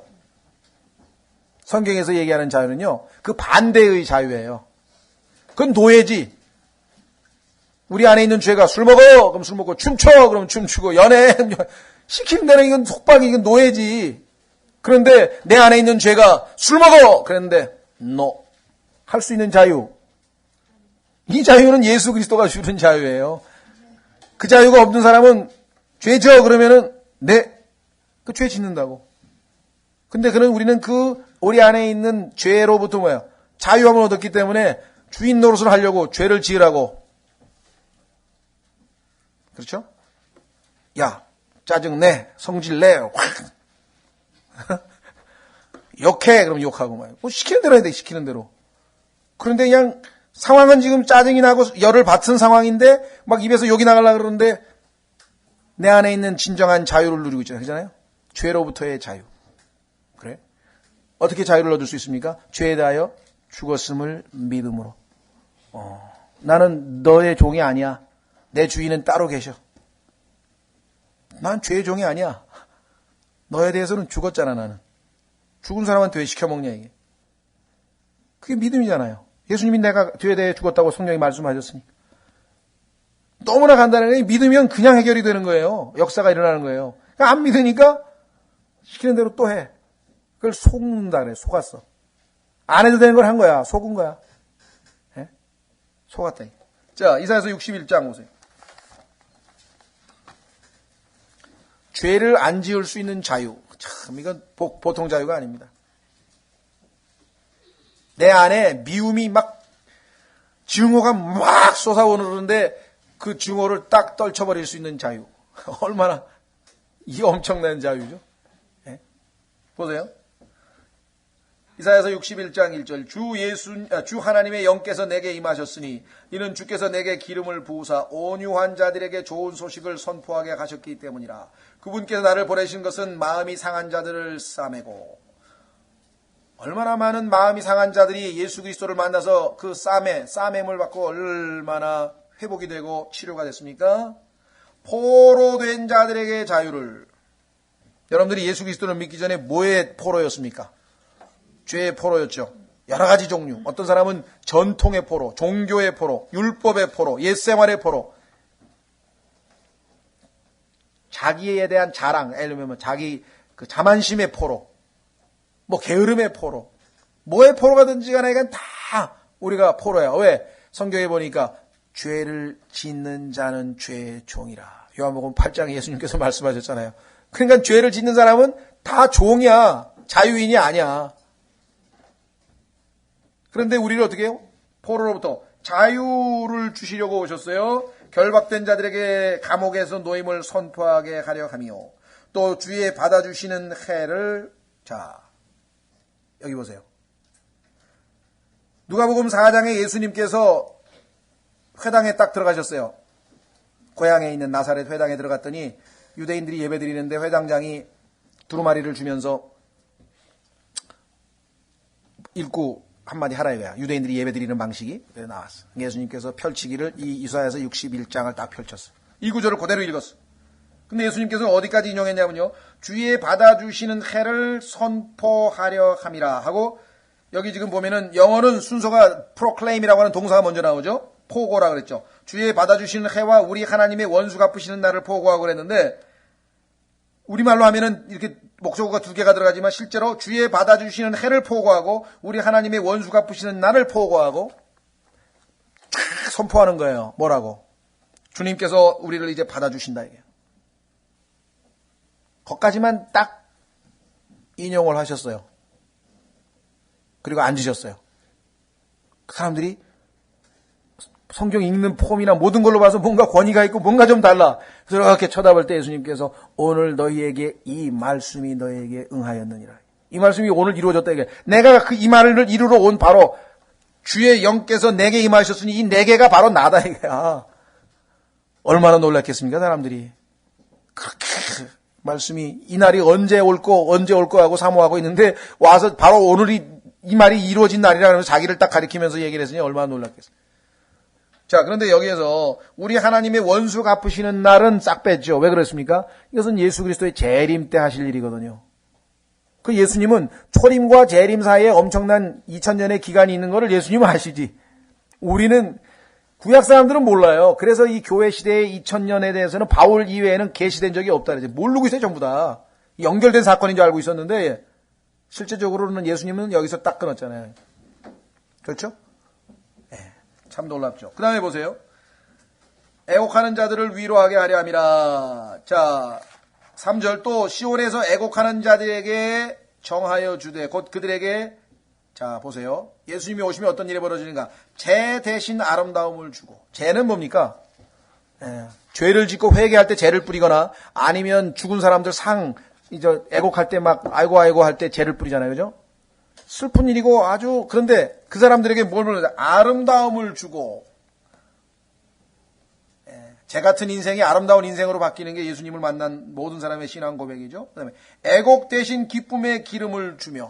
성경에서 얘기하는 자유는요. 그 반대의 자유예요. 그건 노예지. 우리 안에 있는 죄가 술 먹어 그럼 술 먹고 춤춰 그럼 춤추고 연애 시키는 대로 이건 속박이 이건 노예지. 그런데 내 안에 있는 죄가 술 먹어 그랬는데 no. 할 수 있는 자유. 이 자유는 예수 그리스도가 주는 자유예요. 그 자유가 없는 사람은 죄 져 그러면은 그 죄 짓는다고. 근데 우리는 우리 안에 있는 죄로부터 자유함을 얻었기 때문에 주인 노릇을 하려고 죄를 지으라고. 그렇죠? 야, 짜증 내, 성질 내, 확. 욕해, 그럼 욕하고 뭐 시키는 대로 해야 돼, 시키는 대로. 그런데 그냥 상황은 지금 짜증이 나고 열을 받은 상황인데 막 입에서 욕이 나가려고 그러는데 내 안에 있는 진정한 자유를 누리고 있잖아요. 그렇잖아요? 죄로부터의 자유. 그래? 어떻게 자유를 얻을 수 있습니까? 죄에 대하여 죽었음을 믿음으로. 나는 너의 종이 아니야. 내 주인은 따로 계셔. 난 죄의 종이 아니야. 너에 대해서는 죽었잖아, 나는. 죽은 사람한테 왜 시켜먹냐, 이게. 그게 믿음이잖아요. 예수님이 내가 죄에 대해 죽었다고 성령이 말씀하셨으니까. 너무나 간단하게 믿으면 그냥 해결이 되는 거예요. 역사가 일어나는 거예요. 그러니까 안 믿으니까 시키는 대로 또 해. 그걸 속는다 그래. 속았어. 안 해도 되는 걸 한 거야. 속은 거야. 예? 속았다. 자, 이사야서 61장 보세요. 죄를 안 지을 수 있는 자유. 참 이건 보통 자유가 아닙니다. 내 안에 미움이 막 증오가 막 솟아오르는데 그 증오를 딱 떨쳐버릴 수 있는 자유. 얼마나 이 엄청난 자유죠. 네? 보세요. 이사야서 61장 1절 주 하나님의 영께서 내게 임하셨으니 이는 주께서 내게 기름을 부으사 온유한 자들에게 좋은 소식을 선포하게 하셨기 때문이라. 그분께서 나를 보내신 것은 마음이 상한 자들을 싸매고. 얼마나 많은 마음이 상한 자들이 예수 그리스도를 만나서 그 싸매임을 받고 얼마나 회복이 되고 치료가 됐습니까? 포로된 자들에게 자유를. 여러분들이 예수 그리스도를 믿기 전에 뭐의 포로였습니까? 죄의 포로였죠. 여러 가지 종류. 어떤 사람은 전통의 포로, 종교의 포로, 율법의 포로, 옛생활의 포로. 자기에 대한 자랑, 예를 들면 자기 그 자만심의 포로, 뭐 게으름의 포로, 뭐의 포로가든지 간에 이건 다 우리가 포로야. 왜? 성경에 보니까 죄를 짓는 자는 죄의 종이라. 요한복음 8장에 예수님께서 말씀하셨잖아요. 그러니까 죄를 짓는 사람은 다 종이야. 자유인이 아니야. 그런데 우리를 어떻게 해요? 포로로부터 자유를 주시려고 오셨어요. 결박된 자들에게 감옥에서 노임을 선포하게 하려 하며 또 주의 받아주시는 해를. 자, 여기 보세요. 누가복음 4장에 예수님께서 회당에 딱 들어가셨어요. 고향에 있는 나사렛 회당에 들어갔더니 유대인들이 예배드리는데 회당장이 두루마리를 주면서 읽고 한마디 하라 이거야. 유대인들이 예배드리는 방식이 나왔어. 예수님께서 펼치기를 이 이사야서 61장을 딱 펼쳤어. 이 구절을 그대로 읽었어. 근데 예수님께서 어디까지 인용했냐면요. 주의 받아주시는 해를 선포하려 함이라 하고, 여기 지금 보면은 영어는 순서가 proclaim이라고 하는 동사가 먼저 나오죠. 포고라 그랬죠. 주의 받아주시는 해와 우리 하나님의 원수 갚으시는 날을 포고하고 그랬는데, 우리말로 하면은 이렇게 목적어가 두 개가 들어가지만 실제로 주의 받아주시는 해를 포고하고 우리 하나님의 원수 갚으시는 날을 포고하고 쫙 선포하는 거예요. 뭐라고? 주님께서 우리를 이제 받아주신다 이게. 거기까지만 딱 인용을 하셨어요. 그리고 앉으셨어요. 그 사람들이 성경 읽는 폼이나 모든 걸로 봐서 뭔가 권위가 있고 뭔가 좀 달라. 그래서 이렇게 쳐다볼 때 예수님께서 오늘 너희에게 이 말씀이 너희에게 응하였느니라. 이 말씀이 오늘 이루어졌다 이게. 내가 그 이 말을 이루러 온 바로 주의 영께서 내게 임하셨으니 이 내게가 바로 나다 이거야. 얼마나 놀랐겠습니까 사람들이. 그렇게 말씀이 이 날이 언제 올 거 하고 사모하고 있는데 와서 바로 오늘이 이 말이 이루어진 날이라 그러면서 자기를 딱 가리키면서 얘기를 했으니 얼마나 놀랐겠어요. 자, 그런데 여기에서 우리 하나님의 원수 갚으시는 날은 싹 뺐죠. 왜 그렇습니까? 이것은 예수 그리스도의 재림 때 하실 일이거든요. 그 예수님은 초림과 재림 사이에 엄청난 2000년의 기간이 있는 것을 예수님은 아시지. 우리는 구약 사람들은 몰라요. 그래서 이 교회 시대의 2000년에 대해서는 바울 이외에는 계시된 적이 없다 그러지. 모르고 있어요, 전부 다. 연결된 사건인 줄 알고 있었는데 실제적으로는 예수님은 여기서 딱 끊었잖아요. 그렇죠? 참 놀랍죠. 그 다음에 보세요. 애곡하는 자들을 위로하게 하려 함이라. 자, 3절 또 시온에서 애곡하는 자들에게 정하여 주되 곧 그들에게. 자, 보세요. 예수님이 오시면 어떤 일이 벌어지는가. 죄 대신 아름다움을 주고. 죄는 뭡니까? 죄를 짓고 회개할 때 죄를 뿌리거나 아니면 죽은 사람들 이제 애곡할 때 막 아이고 할 때 죄를 뿌리잖아요. 그죠? 슬픈 일이고 아주. 그런데 그 사람들에게 뭘 보는데 아름다움을 주고. 제 같은 인생이 아름다운 인생으로 바뀌는 게 예수님을 만난 모든 사람의 신앙 고백이죠. 그다음에 애곡 대신 기쁨의 기름을 주며.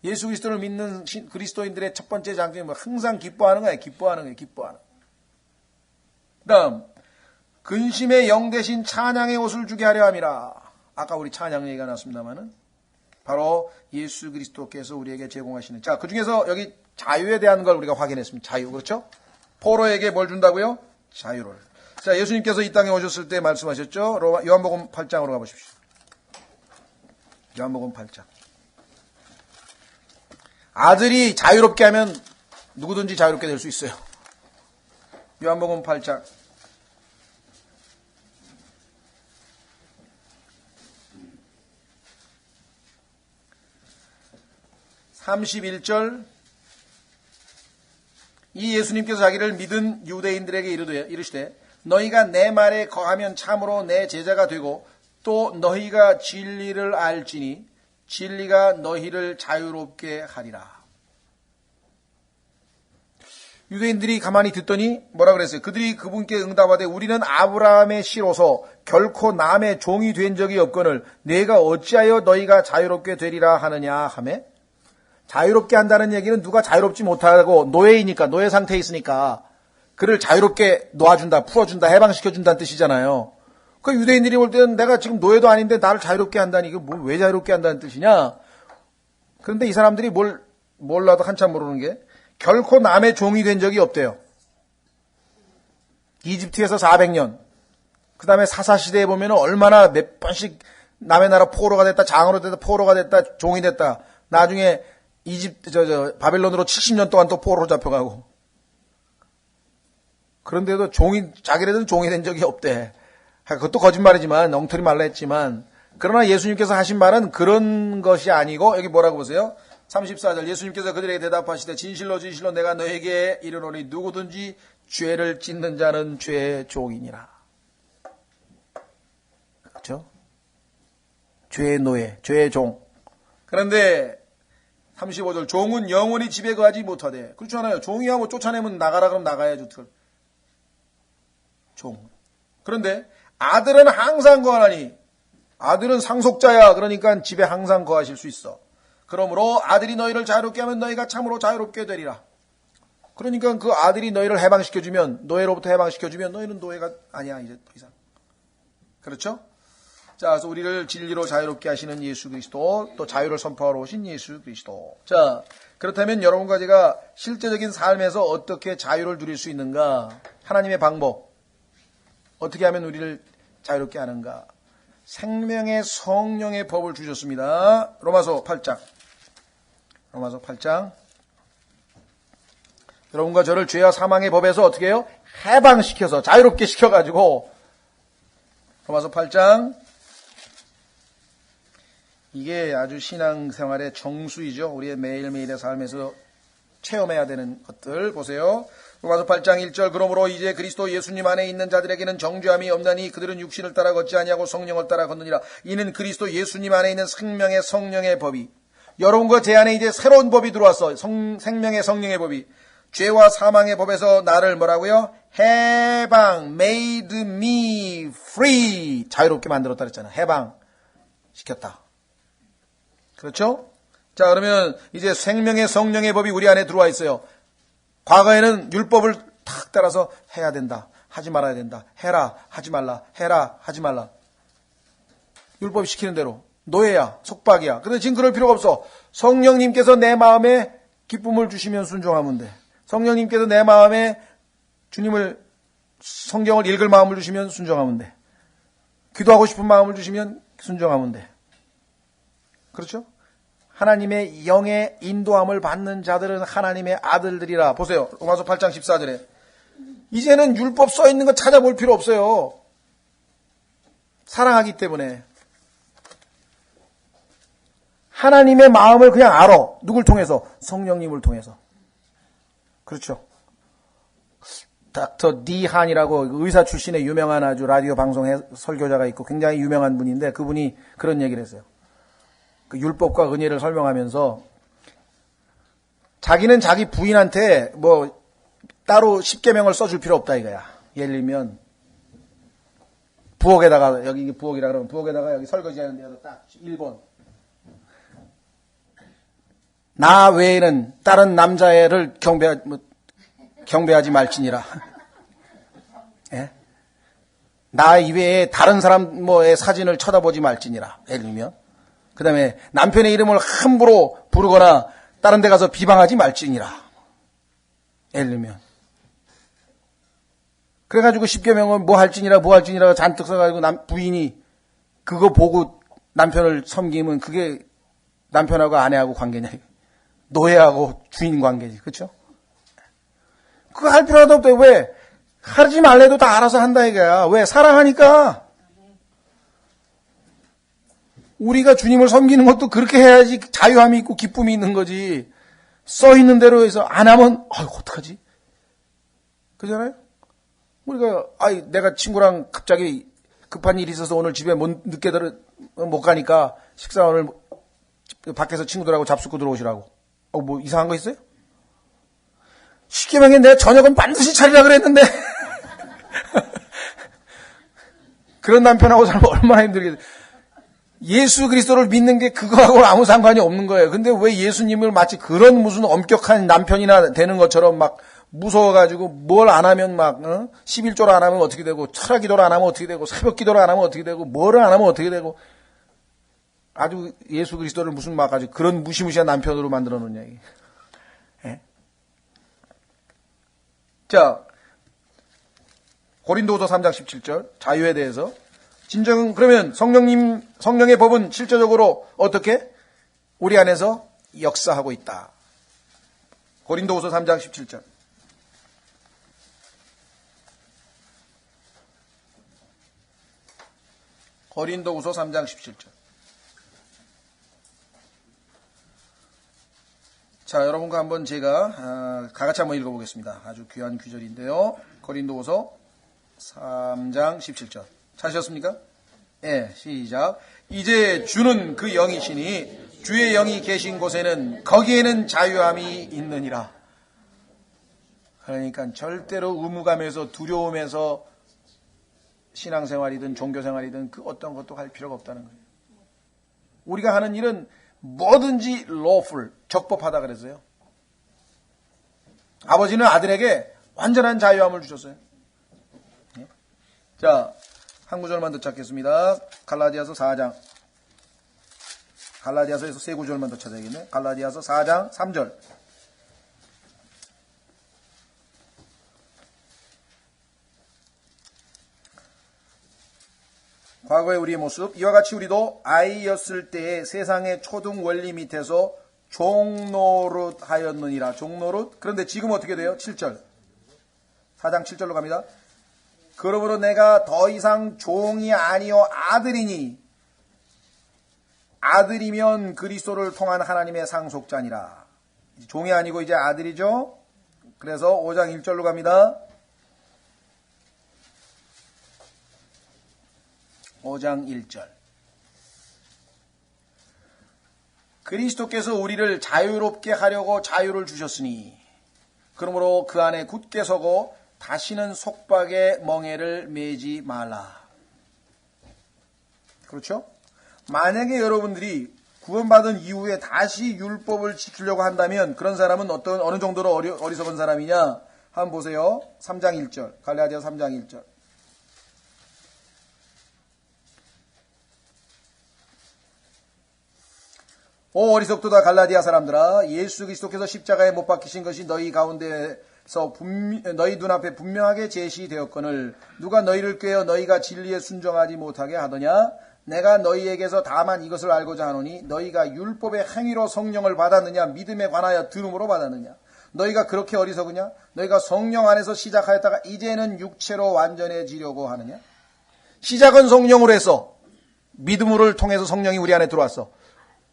예수 그리스도를 믿는 그리스도인들의 첫 번째 장점이 뭐 항상 기뻐하는 거예요. 기뻐하는 거예요. 그다음 근심의 영 대신 찬양의 옷을 주게 하려 함이라. 아까 우리 찬양 얘기가 나왔습니다만은 바로 예수 그리스도께서 우리에게 제공하시는. 자, 그 중에서 여기 자유에 대한 걸 우리가 확인했습니다. 자유, 그렇죠? 포로에게 뭘 준다고요? 자유를. 자, 예수님께서 이 땅에 오셨을 때 말씀하셨죠? 요한복음 8장으로 가보십시오. 요한복음 8장. 아들이 자유롭게 하면 누구든지 자유롭게 될 수 있어요. 요한복음 8장. 31절. 이 예수님께서 자기를 믿은 유대인들에게 이르시되 너희가 내 말에 거하면 참으로 내 제자가 되고 또 너희가 진리를 알지니 진리가 너희를 자유롭게 하리라. 유대인들이 가만히 듣더니 뭐라 그랬어요? 그들이 그분께 응답하되 우리는 아브라함의 씨로서 결코 남의 종이 된 적이 없거늘 내가 어찌하여 너희가 자유롭게 되리라 하느냐 하매, 자유롭게 한다는 얘기는 누가 자유롭지 못하고 노예이니까, 노예 상태에 있으니까 그를 자유롭게 놓아준다, 풀어준다, 해방시켜준다는 뜻이잖아요. 그 유대인들이 볼 때는 내가 지금 노예도 아닌데 나를 자유롭게 한다니 이게 왜 자유롭게 한다는 뜻이냐. 그런데 이 사람들이 몰라도 한참 모르는 게 결코 남의 종이 된 적이 없대요. 이집트에서 400년, 그 다음에 사사시대에 보면 얼마나 몇 번씩 남의 나라 포로가 됐다, 장으로 됐다, 포로가 됐다, 종이 됐다. 나중에 바빌론으로 70년 동안 또 포로로 잡혀가고. 그런데도 자기네들은 종이 된 적이 없대. 그것도 거짓말이지만, 엉터리 말라 했지만, 그러나 예수님께서 하신 말은 그런 것이 아니고, 여기 뭐라고 보세요? 34절, 예수님께서 그들에게 대답하시되 진실로 진실로 내가 너에게 이르노니 누구든지 죄를 짓는 자는 죄의 종이니라. 그렇죠? 죄의 노예, 죄의 종. 그런데 35절, 종은 영원히 집에 거하지 못하되. 그렇잖아요. 종이야 뭐 쫓아내면 나가라 그러면 나가야죠. 종. 그런데 아들은 항상 거하나니, 아들은 상속자야. 그러니까 집에 항상 거하실 수 있어. 그러므로 아들이 너희를 자유롭게 하면 너희가 참으로 자유롭게 되리라. 그러니까 그 아들이 너희를 해방시켜주면, 노예로부터 해방시켜주면 너희는 노예가 아니야 이제 더 이상. 그렇죠? 자, 그래서 우리를 진리로 자유롭게 하시는 예수 그리스도, 또 자유를 선포하러 오신 예수 그리스도. 자, 그렇다면 여러분과 제가 실제적인 삶에서 어떻게 자유를 누릴 수 있는가? 하나님의 방법. 어떻게 하면 우리를 자유롭게 하는가? 생명의 성령의 법을 주셨습니다. 로마서 8장. 여러분과 저를 죄와 사망의 법에서 어떻게 해요? 해방시켜서 자유롭게 시켜가지고. 로마서 8장. 이게 아주 신앙생활의 정수이죠. 우리의 매일매일의 삶에서 체험해야 되는 것들 보세요. 로마서 8장 1절, 그러므로 이제 그리스도 예수님 안에 있는 자들에게는 정죄함이 없나니 그들은 육신을 따라 걷지 아니하고 성령을 따라 걷느니라. 이는 그리스도 예수님 안에 있는 생명의 성령의 법이, 여러분과 제 안에 이제 새로운 법이 들어왔어. 생명의 성령의 법이 죄와 사망의 법에서 나를 뭐라고요? 해방, made me free, 자유롭게 만들었다 그랬잖아. 해방 시켰다. 그렇죠? 자, 그러면 이제 생명의 성령의 법이 우리 안에 들어와 있어요. 과거에는 율법을 탁 따라서 해야 된다, 하지 말아야 된다, 해라, 하지 말라, 해라, 하지 말라. 율법이 시키는 대로 노예야, 속박이야. 근데 지금 그럴 필요가 없어. 성령님께서 내 마음에 기쁨을 주시면 순종하면 돼. 성령님께서 내 마음에 성경을 읽을 마음을 주시면 순종하면 돼. 기도하고 싶은 마음을 주시면 순종하면 돼. 그렇죠? 하나님의 영의 인도함을 받는 자들은 하나님의 아들들이라. 보세요. 로마서 8장 14절에. 이제는 율법 써 있는 거 찾아볼 필요 없어요. 사랑하기 때문에. 하나님의 마음을 그냥 알아. 누굴 통해서? 성령님을 통해서. 그렇죠. 닥터 디 한이라고 의사 출신의 유명한 아주 라디오 방송 설교자가 있고 굉장히 유명한 분인데, 그분이 그런 얘기를 했어요. 그 율법과 은혜를 설명하면서 자기는 자기 부인한테 뭐 따로 십계명을 써줄 필요 없다 이거야. 예를 들면 부엌에다가, 여기 부엌이라 그러면 부엌에다가 여기 설거지 하는 데서 딱 1번, 나 외에는 다른 남자애를 경배하지 말지니라. 예? 나 이외에 다른 사람 뭐의 사진을 쳐다보지 말지니라. 예를 들면. 그 다음에 남편의 이름을 함부로 부르거나 다른 데 가서 비방하지 말지니라. 예를 들면. 그래가지고 십계명은 뭐 할지니라 잔뜩 써가지고 부인이 그거 보고 남편을 섬기면 그게 남편하고 아내하고 관계냐. 노예하고 주인 관계지. 그렇죠? 그거 할 필요도 없대. 왜? 하지 말래도 다 알아서 한다 이거야. 왜? 사랑하니까. 우리가 주님을 섬기는 것도 그렇게 해야지 자유함이 있고 기쁨이 있는 거지. 써 있는 대로 해서 안 하면 어떡하지? 그잖아요? 우리가 내가 친구랑 갑자기 급한 일이 있어서 오늘 집에 늦게 못 가니까 식사 오늘 밖에서 친구들하고 잡수고 들어오시라고. 뭐 이상한 거 있어요? 십계명에 내가 저녁은 반드시 차리라 그랬는데 그런 남편하고 살면 얼마나 힘들겠어요. 예수 그리스도를 믿는 게 그거하고는 아무 상관이 없는 거예요. 근데 왜 예수님을 마치 그런 무슨 엄격한 남편이나 되는 것처럼 막 무서워가지고 뭘 안 하면 막 11조를 안 하면 어떻게 되고 철학 기도를 안 하면 어떻게 되고 새벽 기도를 안 하면 어떻게 되고 뭐를 안 하면 어떻게 되고 아주 예수 그리스도를 무슨 막 아주 그런 무시무시한 남편으로 만들어 놓냐 이게. 예? 자, 고린도후서 3장 17절 자유에 대해서 진정은 그러면 성령의 법은 실제적으로 어떻게 우리 안에서 역사하고 있다. 고린도후서 3장 17절. 고린도후서 3장 17절. 자, 여러분과 한번 제가 다 같이 한번 읽어보겠습니다. 아주 귀한 구절인데요. 고린도후서 3장 17절. 찾으셨습니까? 예, 시작. 이제 주는 그 영이시니 주의 영이 계신 곳에는 거기에는 자유함이 있느니라. 그러니까 절대로 의무감에서 두려움에서 신앙생활이든 종교생활이든 그 어떤 것도 할 필요가 없다는 거예요. 우리가 하는 일은 뭐든지 lawful, 적법하다 그랬어요. 아버지는 아들에게 완전한 자유함을 주셨어요. 자, 한 구절만 더 찾겠습니다. 갈라디아서 4장. 갈라디아서에서 세 구절만 더 찾아야겠네. 갈라디아서 4장 3절. 과거의 우리의 모습, 이와 같이 우리도 아이였을 때의 세상의 초등 원리 밑에서 종노릇 하였느니라. 종노릇. 그런데 지금 어떻게 돼요? 7절. 4장 7절로 갑니다. 그러므로 내가 더 이상 종이 아니요 아들이니 아들이면 그리스도를 통한 하나님의 상속자니라. 종이 아니고 이제 아들이죠. 그래서 5장 1절로 갑니다. 5장 1절. 그리스도께서 우리를 자유롭게 하려고 자유를 주셨으니 그러므로 그 안에 굳게 서고 다시는 속박의 멍에를 매지 말라. 그렇죠? 만약에 여러분들이 구원받은 이후에 다시 율법을 지키려고 한다면 그런 사람은 어느 정도로 어리석은 사람이냐? 한번 보세요. 3장 1절. 갈라디아 3장 1절. 오 어리석도다 갈라디아 사람들아, 예수 그리스도께서 십자가에 못 박히신 것이 너희 가운데서 너희 눈앞에 분명하게 제시되었거늘 누가 너희를 꾀어 너희가 진리에 순종하지 못하게 하더냐? 내가 너희에게서 다만 이것을 알고자 하노니 너희가 율법의 행위로 성령을 받았느냐 믿음에 관하여 들음으로 받았느냐? 너희가 그렇게 어리석으냐? 너희가 성령 안에서 시작하였다가 이제는 육체로 완전해지려고 하느냐? 시작은 성령으로 해서 믿음을 통해서 성령이 우리 안에 들어왔어.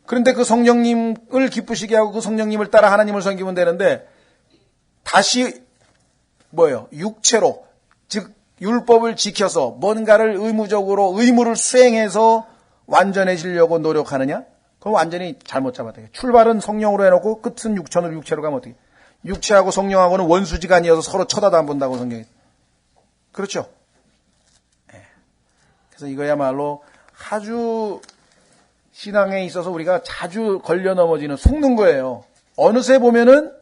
그런데 그 성령님을 기쁘시게 하고 그 성령님을 따라 하나님을 섬기면 되는데 다시 뭐예요? 육체로, 즉 율법을 지켜서 뭔가를 의무를 수행해서 완전해지려고 노력하느냐? 그건 완전히 잘못 잡았다. 출발은 성령으로 해놓고 끝은 육체로 가면 어떻게? 육체하고 성령하고는 원수지간이어서 서로 쳐다도 안 본다고 성경이. 그렇죠? 그래서 이거야말로 아주 신앙에 있어서 우리가 자주 걸려 넘어지는 속는 거예요. 어느새 보면은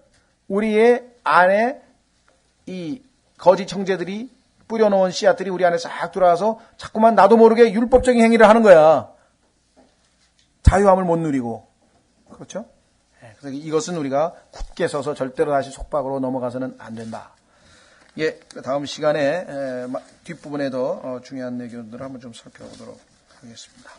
우리의 안에 이 거짓 형제들이 뿌려놓은 씨앗들이 우리 안에 싹 들어와서 자꾸만 나도 모르게 율법적인 행위를 하는 거야. 자유함을 못 누리고. 그렇죠? 그래서 이것은 우리가 굳게 서서 절대로 다시 속박으로 넘어가서는 안 된다. 예, 다음 시간에 뒷부분에 더 중요한 내용들을 한번 좀 살펴보도록 하겠습니다.